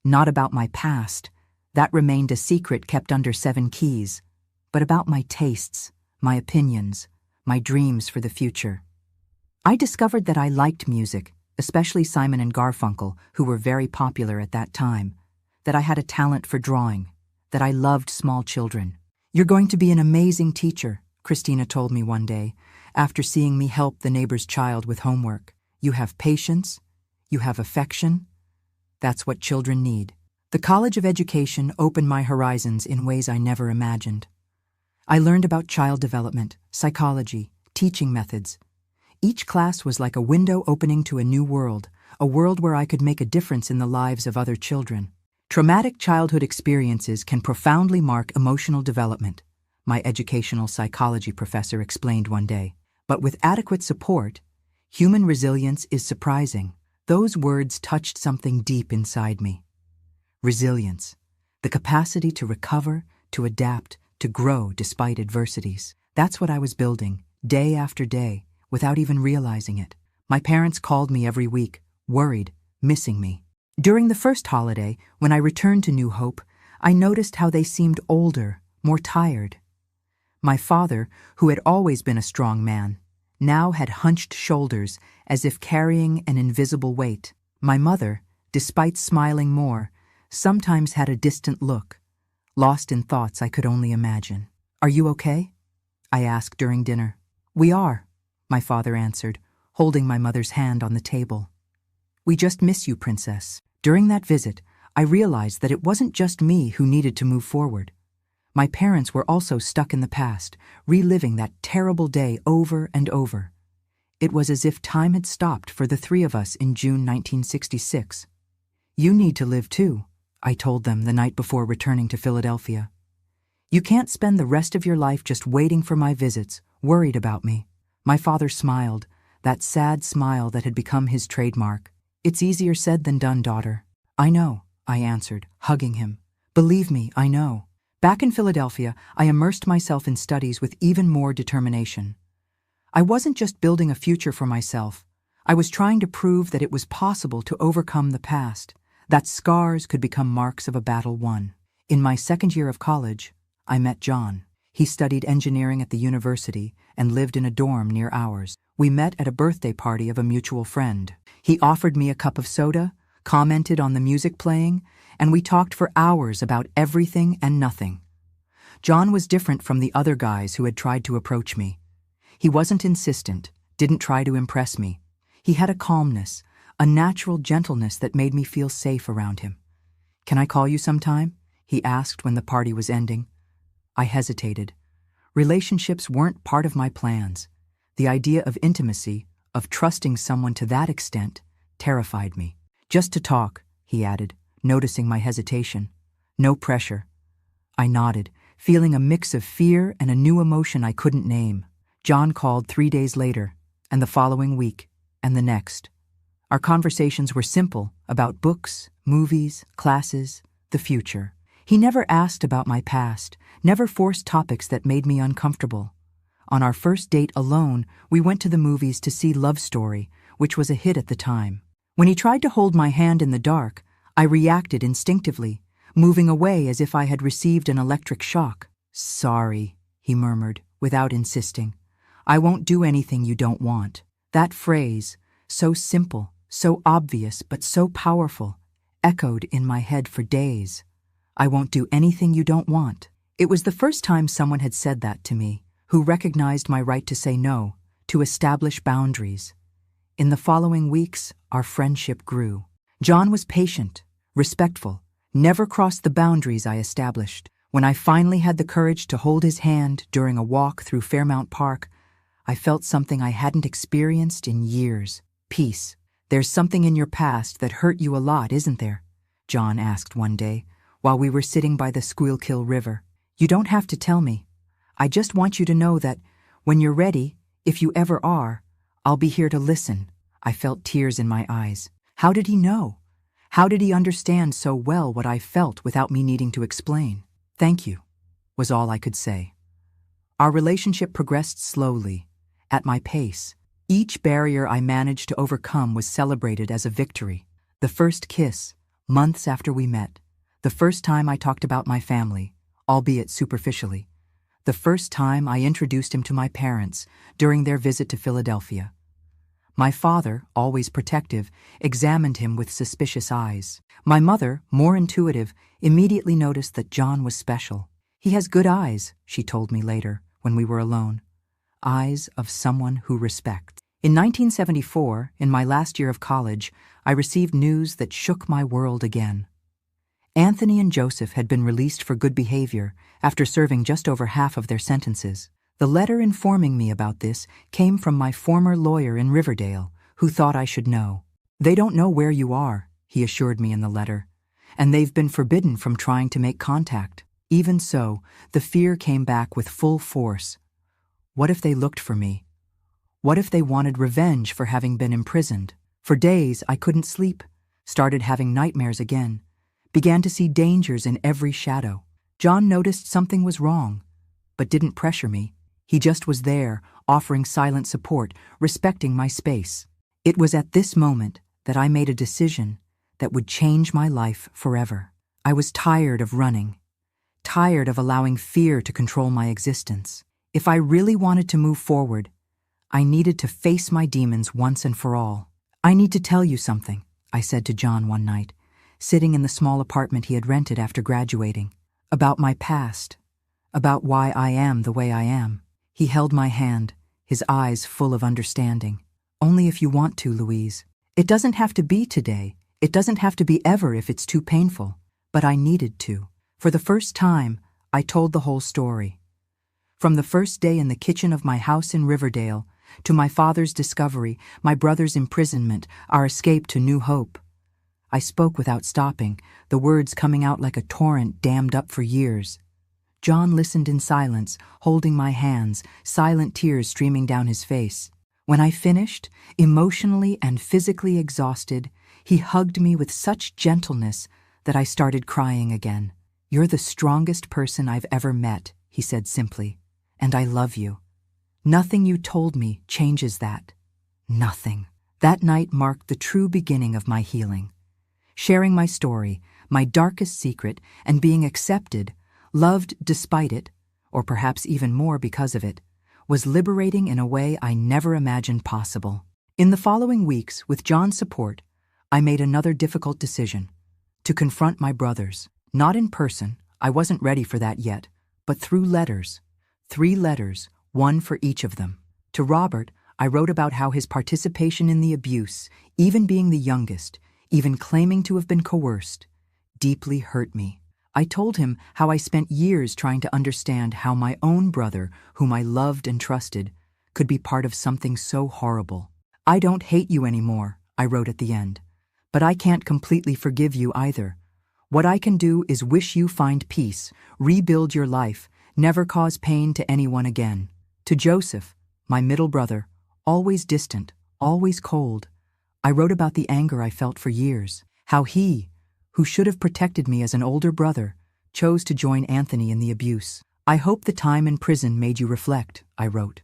Not about my past. That remained a secret kept under 7 keys. But about my tastes, my opinions, my dreams for the future. I discovered that I liked music, especially Simon and Garfunkel, who were very popular at that time, that I had a talent for drawing, that I loved small children. You're going to be an amazing teacher, Christina told me one day, after seeing me help the neighbor's child with homework. You have patience, you have affection. That's what children need. The College of Education opened my horizons in ways I never imagined. I learned about child development, psychology, teaching methods. Each class was like a window opening to a new world, a world where I could make a difference in the lives of other children. Traumatic childhood experiences can profoundly mark emotional development, my educational psychology professor explained one day. But with adequate support, human resilience is surprising. Those words touched something deep inside me. Resilience, the capacity to recover, to adapt, to grow despite adversities. That's what I was building, day after day, without even realizing it. My parents called me every week, worried, missing me. During the first holiday, when I returned to New Hope, I noticed how they seemed older, more tired. My father, who had always been a strong man, now had hunched shoulders as if carrying an invisible weight. My mother, despite smiling more, sometimes had a distant look, lost in thoughts I could only imagine. "Are you okay?" I asked during dinner. "We are," my father answered, holding my mother's hand on the table. "We just miss you, Princess." During that visit, I realized that it wasn't just me who needed to move forward. My parents were also stuck in the past, reliving that terrible day over and over. It was as if time had stopped for the three of us in June 1966. "You need to live too," I told them the night before returning to Philadelphia. "You can't spend the rest of your life just waiting for my visits, worried about me." My father smiled, that sad smile that had become his trademark. "It's easier said than done, daughter." "I know," I answered, hugging him. "Believe me, I know." Back in Philadelphia, I immersed myself in studies with even more determination. I wasn't just building a future for myself. I was trying to prove that it was possible to overcome the past, that scars could become marks of a battle won. In my second year of college, I met John. He studied engineering at the university and lived in a dorm near ours. We met at a birthday party of a mutual friend. He offered me a cup of soda, commented on the music playing, and we talked for hours about everything and nothing. John was different from the other guys who had tried to approach me. He wasn't insistent, didn't try to impress me. He had a calmness, a natural gentleness that made me feel safe around him. "Can I call you sometime?" he asked when the party was ending. I hesitated. Relationships weren't part of my plans. The idea of intimacy, of trusting someone to that extent, terrified me. "Just to talk," he added, noticing my hesitation. "No pressure." I nodded, feeling a mix of fear and a new emotion I couldn't name. John called 3 days later, and the following week, and the next. Our conversations were simple, about books, movies, classes, the future. He never asked about my past, never forced topics that made me uncomfortable. On our first date alone, we went to the movies to see Love Story, which was a hit at the time. When he tried to hold my hand in the dark, I reacted instinctively, moving away as if I had received an electric shock. "Sorry," he murmured, without insisting. "I won't do anything you don't want." That phrase, so simple, so obvious, but so powerful, echoed in my head for days. "I won't do anything you don't want." It was the first time someone had said that to me, who recognized my right to say no, to establish boundaries. In the following weeks, our friendship grew. John was patient, respectful, never crossed the boundaries I established. When I finally had the courage to hold his hand during a walk through Fairmount Park, I felt something I hadn't experienced in years. Peace. "There's something in your past that hurt you a lot, isn't there?" John asked one day, while we were sitting by the Schuylkill River. "You don't have to tell me. I just want you to know that, when you're ready, if you ever are, I'll be here to listen." I felt tears in my eyes. How did he know? How did he understand so well what I felt without me needing to explain? "Thank you," was all I could say. Our relationship progressed slowly, at my pace. Each barrier I managed to overcome was celebrated as a victory. The first kiss, months after we met. The first time I talked about my family, albeit superficially. The first time I introduced him to my parents during their visit to Philadelphia. My father, always protective, examined him with suspicious eyes. My mother, more intuitive, immediately noticed that John was special. "He has good eyes," she told me later, when we were alone. Eyes of someone who respects. In 1974, in my last year of college, I received news that shook my world again. Anthony and Joseph had been released for good behavior after serving just over half of their sentences. The letter informing me about this came from my former lawyer in Riverdale, who thought I should know. "They don't know where you are," he assured me in the letter, and they've been forbidden from trying to make contact. Even so, the fear came back with full force. What if they looked for me? What if they wanted revenge for having been imprisoned? For days, I couldn't sleep, started having nightmares again, began to see dangers in every shadow. John noticed something was wrong, but didn't pressure me. He just was there, offering silent support, respecting my space. It was at this moment that I made a decision that would change my life forever. I was tired of running, tired of allowing fear to control my existence. If I really wanted to move forward, I needed to face my demons once and for all. "I need to tell you something," I said to John one night, sitting in the small apartment he had rented after graduating. "About my past, about why I am the way I am." He held my hand, his eyes full of understanding. "Only if you want to, Louise. It doesn't have to be today. It doesn't have to be ever if it's too painful." But I needed to. For the first time, I told the whole story. From the first day in the kitchen of my house in Riverdale, to my father's discovery, my brother's imprisonment, our escape to new hope. I spoke without stopping, the words coming out like a torrent dammed up for years. John listened in silence, holding my hands, silent tears streaming down his face. When I finished, emotionally and physically exhausted, he hugged me with such gentleness that I started crying again. "You're the strongest person I've ever met," he said simply, "and I love you. Nothing you told me changes that. Nothing." That night marked the true beginning of my healing. Sharing my story, my darkest secret, and being accepted, loved despite it, or perhaps even more because of it, was liberating in a way I never imagined possible. In the following weeks, with John's support, I made another difficult decision: to confront my brothers. Not in person, I wasn't ready for that yet, but through letters. 3 letters, one for each of them. To Robert, I wrote about how his participation in the abuse, even being the youngest, even claiming to have been coerced, deeply hurt me. I told him how I spent years trying to understand how my own brother, whom I loved and trusted, could be part of something so horrible. "I don't hate you anymore," I wrote at the end, "but I can't completely forgive you either. What I can do is wish you find peace, rebuild your life, never cause pain to anyone again." To Joseph, my middle brother, always distant, always cold, I wrote about the anger I felt for years, how he, who should have protected me as an older brother, chose to join Anthony in the abuse. "I hope the time in prison made you reflect," I wrote.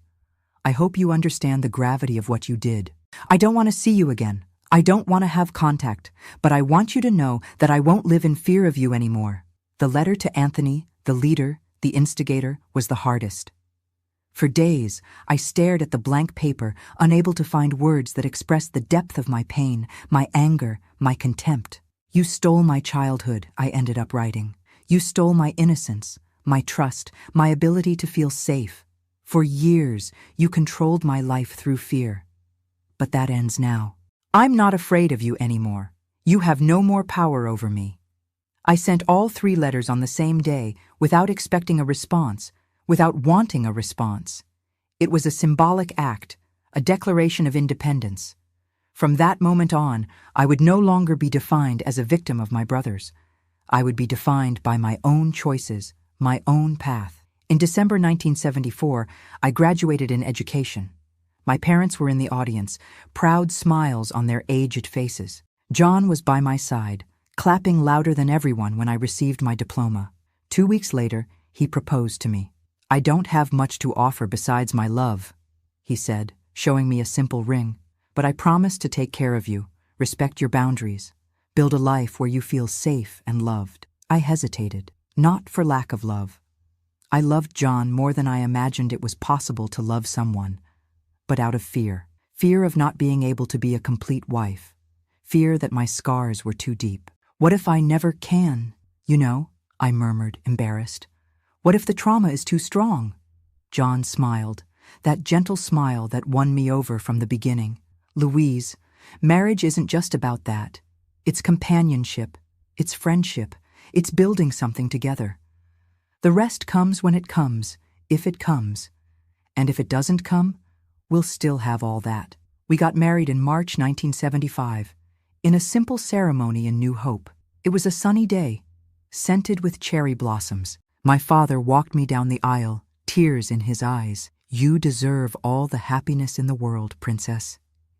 "I hope you understand the gravity of what you did. I don't want to see you again. I don't want to have contact, but I want you to know that I won't live in fear of you anymore." The letter to Anthony, the leader, the instigator, was the hardest. For days, I stared at the blank paper, unable to find words that expressed the depth of my pain, my anger, my contempt. "You stole my childhood," I ended up writing. "You stole my innocence, my trust, my ability to feel safe. For years, you controlled my life through fear. But that ends now. I'm not afraid of you anymore. You have no more power over me." I sent all 3 letters on the same day without expecting a response, without wanting a response. It was a symbolic act, a declaration of independence. From that moment on, I would no longer be defined as a victim of my brothers. I would be defined by my own choices, my own path. In December 1974, I graduated in education. My parents were in the audience, proud smiles on their aged faces. John was by my side, clapping louder than everyone when I received my diploma. 2 weeks later, he proposed to me. "I don't have much to offer besides my love," he said, showing me a simple ring. "But I promise to take care of you, respect your boundaries, build a life where you feel safe and loved." I hesitated, not for lack of love. I loved John more than I imagined it was possible to love someone, but out of fear. Fear of not being able to be a complete wife. Fear that my scars were too deep. "What if I never can? You know," I murmured, embarrassed. "What if the trauma is too strong?" John smiled, that gentle smile that won me over from the beginning. "Louise, marriage isn't just about that. It's companionship, it's friendship, it's building something together. The rest comes when it comes, if it comes. And if it doesn't come, we'll still have all that." We got married in March 1975, in a simple ceremony in New Hope. It was a sunny day, scented with cherry blossoms. My father walked me down the aisle, tears in his eyes. "You deserve all the happiness in the world, princess,"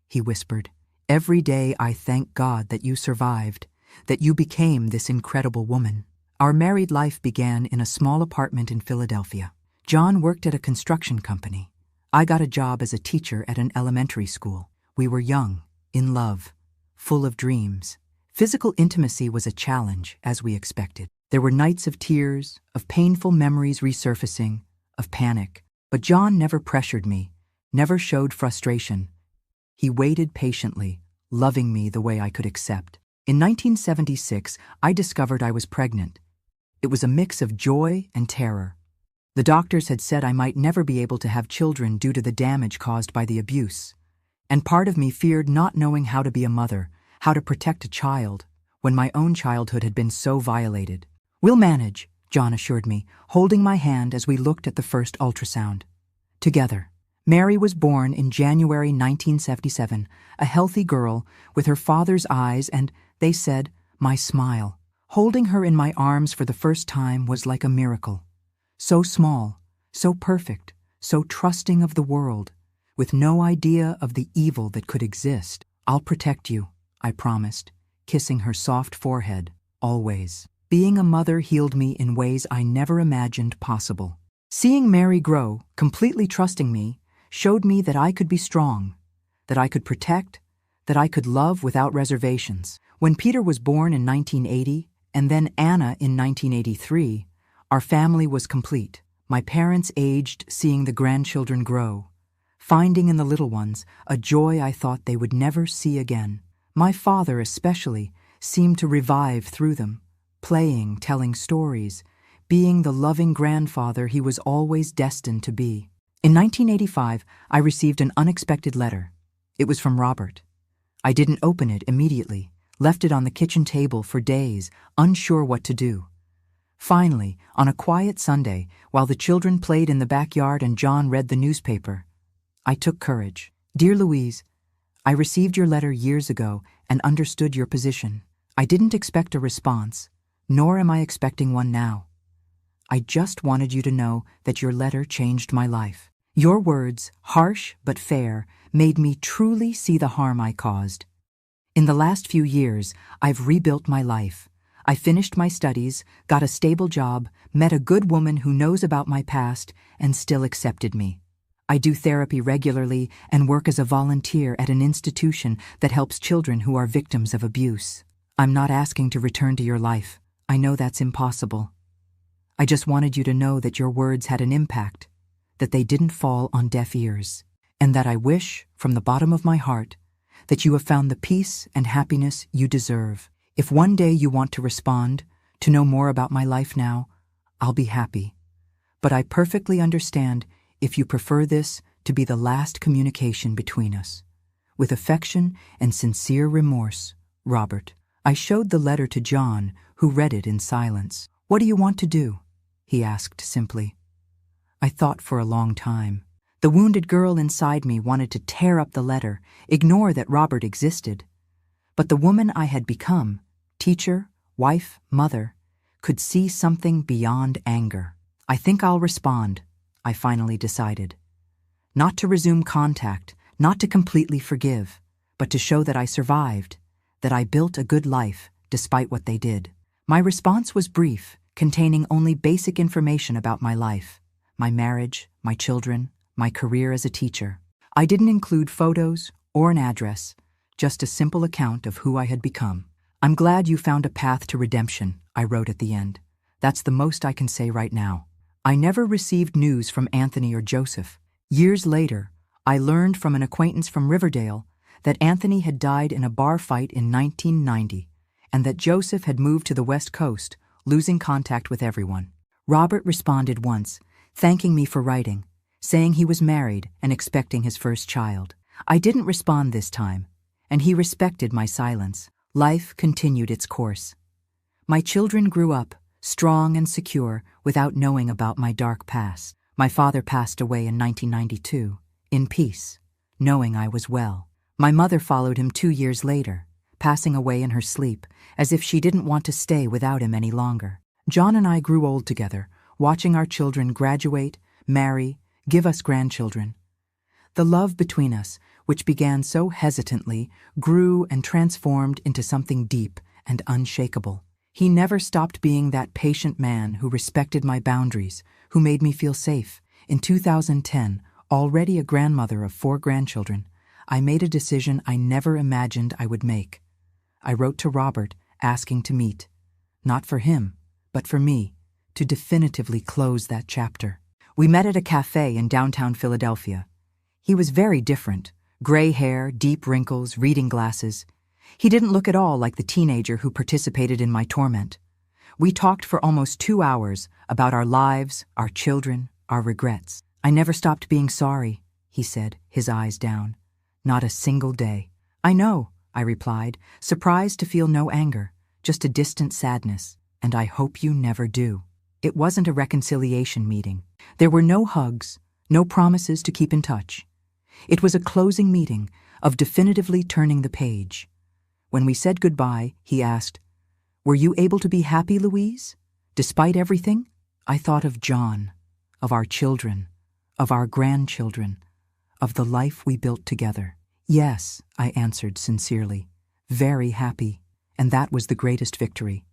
he whispered. "Every day I thank God that you survived, that you became this incredible woman." Our married life began in a small apartment in Philadelphia. John worked at a construction company. I got a job as a teacher at an elementary school. We were young, in love, full of dreams. Physical intimacy was a challenge, as we expected. There were nights of tears, of painful memories resurfacing, of panic. But John never pressured me, never showed frustration. He waited patiently, loving me the way I could accept. In 1976, I discovered I was pregnant. It was a mix of joy and terror. The doctors had said I might never be able to have children due to the damage caused by the abuse. And part of me feared not knowing how to be a mother, how to protect a child, when my own childhood had been so violated. "We'll manage," John assured me, holding my hand as we looked at the first ultrasound. Together. Mary was born in January 1977, a healthy girl with her father's eyes and, they said, my smile. Holding her in my arms for the first time was like a miracle. So small, so perfect, so trusting of the world, with no idea of the evil that could exist. "I'll protect you," I promised, kissing her soft forehead, always. Being a mother healed me in ways I never imagined possible. Seeing Mary grow, completely trusting me, showed me that I could be strong, that I could protect, that I could love without reservations. When Peter was born in 1980, and then Anna in 1983, our family was complete. My parents aged, seeing the grandchildren grow, finding in the little ones a joy I thought they would never see again. My father, especially, seemed to revive through them, playing, telling stories, being the loving grandfather he was always destined to be. In 1985, I received an unexpected letter. It was from Robert. I didn't open it immediately, left it on the kitchen table for days, unsure what to do. Finally, on a quiet Sunday, while the children played in the backyard and John read the newspaper, I took courage. "Dear Louise, I received your letter years ago and understood your position. I didn't expect a response, nor am I expecting one now. I just wanted you to know that your letter changed my life. Your words, harsh but fair, made me truly see the harm I caused. In the last few years, I've rebuilt my life. I finished my studies, got a stable job, met a good woman who knows about my past, and still accepted me. I do therapy regularly and work as a volunteer at an institution that helps children who are victims of abuse. I'm not asking to return to your life. I know that's impossible. I just wanted you to know that your words had an impact, that they didn't fall on deaf ears, and that I wish, from the bottom of my heart, that you have found the peace and happiness you deserve. If one day you want to respond, to know more about my life now, I'll be happy. But I perfectly understand if you prefer this to be the last communication between us. With affection and sincere remorse, Robert." I showed the letter to John, who read it in silence. "What do you want to do?" he asked simply. I thought for a long time. The wounded girl inside me wanted to tear up the letter, ignore that Robert existed. But the woman I had become, teacher, wife, mother, could see something beyond anger. "I think I'll respond," I finally decided. Not to resume contact, not to completely forgive, but to show that I survived, that I built a good life despite what they did. My response was brief, containing only basic information about my life, my marriage, my children, my career as a teacher. I didn't include photos or an address, just a simple account of who I had become. "I'm glad you found a path to redemption," I wrote at the end. "That's the most I can say right now." I never received news from Anthony or Joseph. Years later, I learned from an acquaintance from Riverdale that Anthony had died in a bar fight in 1990, and that Joseph had moved to the West Coast, losing contact with everyone. Robert responded once, thanking me for writing, saying he was married and expecting his first child. I didn't respond this time, and he respected my silence. Life continued its course. My children grew up, strong and secure, without knowing about my dark past. My father passed away in 1992, in peace, knowing I was well. My mother followed him 2 years later, passing away in her sleep, as if she didn't want to stay without him any longer. John and I grew old together, watching our children graduate, marry, give us grandchildren. The love between us, which began so hesitantly, grew and transformed into something deep and unshakable. He never stopped being that patient man who respected my boundaries, who made me feel safe. In 2010, already a grandmother of 4 grandchildren, I made a decision I never imagined I would make. I wrote to Robert asking to meet, not for him, but for me, to definitively close that chapter. We met at a cafe in downtown Philadelphia. He was very different, gray hair, deep wrinkles, reading glasses. He didn't look at all like the teenager who participated in my torment. We talked for almost 2 hours about our lives, our children, our regrets. I never stopped being sorry, he said, his eyes down. Not a single day. I know, I replied, surprised to feel no anger, just a distant sadness, and I hope you never do. It wasn't a reconciliation meeting. There were no hugs, no promises to keep in touch. It was a closing meeting of definitively turning the page. When we said goodbye, he asked, "Were you able to be happy, Louise? Despite everything?" I thought of John, of our children, of our grandchildren, of the life we built together. "Yes," I answered sincerely, "very happy." And that was the greatest victory,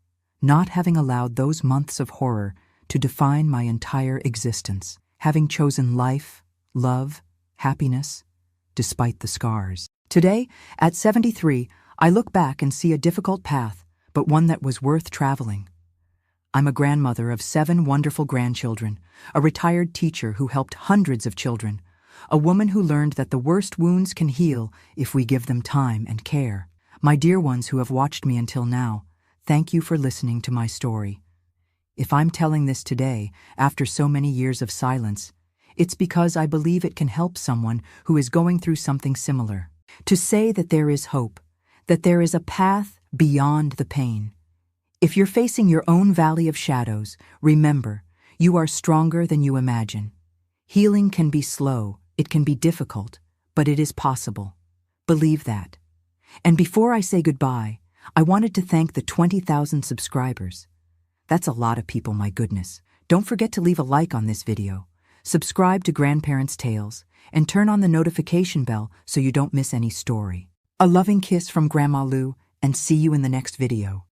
not having allowed those months of horror to define my entire existence, having chosen life, love, happiness, despite the scars. Today, at 73, I look back and see a difficult path, but one that was worth traveling. I'm a grandmother of 7 wonderful grandchildren, a retired teacher who helped hundreds of children, a woman who learned that the worst wounds can heal if we give them time and care. My dear ones who have watched me until now, thank you for listening to my story. If I'm telling this today, after so many years of silence, it's because I believe it can help someone who is going through something similar. To say that there is hope, that there is a path beyond the pain. If you're facing your own valley of shadows, remember, you are stronger than you imagine. Healing can be slow, it can be difficult, but it is possible. Believe that. And before I say goodbye, I wanted to thank the 20,000 subscribers. That's a lot of people, my goodness. Don't forget to leave a like on this video, subscribe to Grandparents' Tales, and turn on the notification bell so you don't miss any story. A loving kiss from Grandma Lou, and see you in the next video.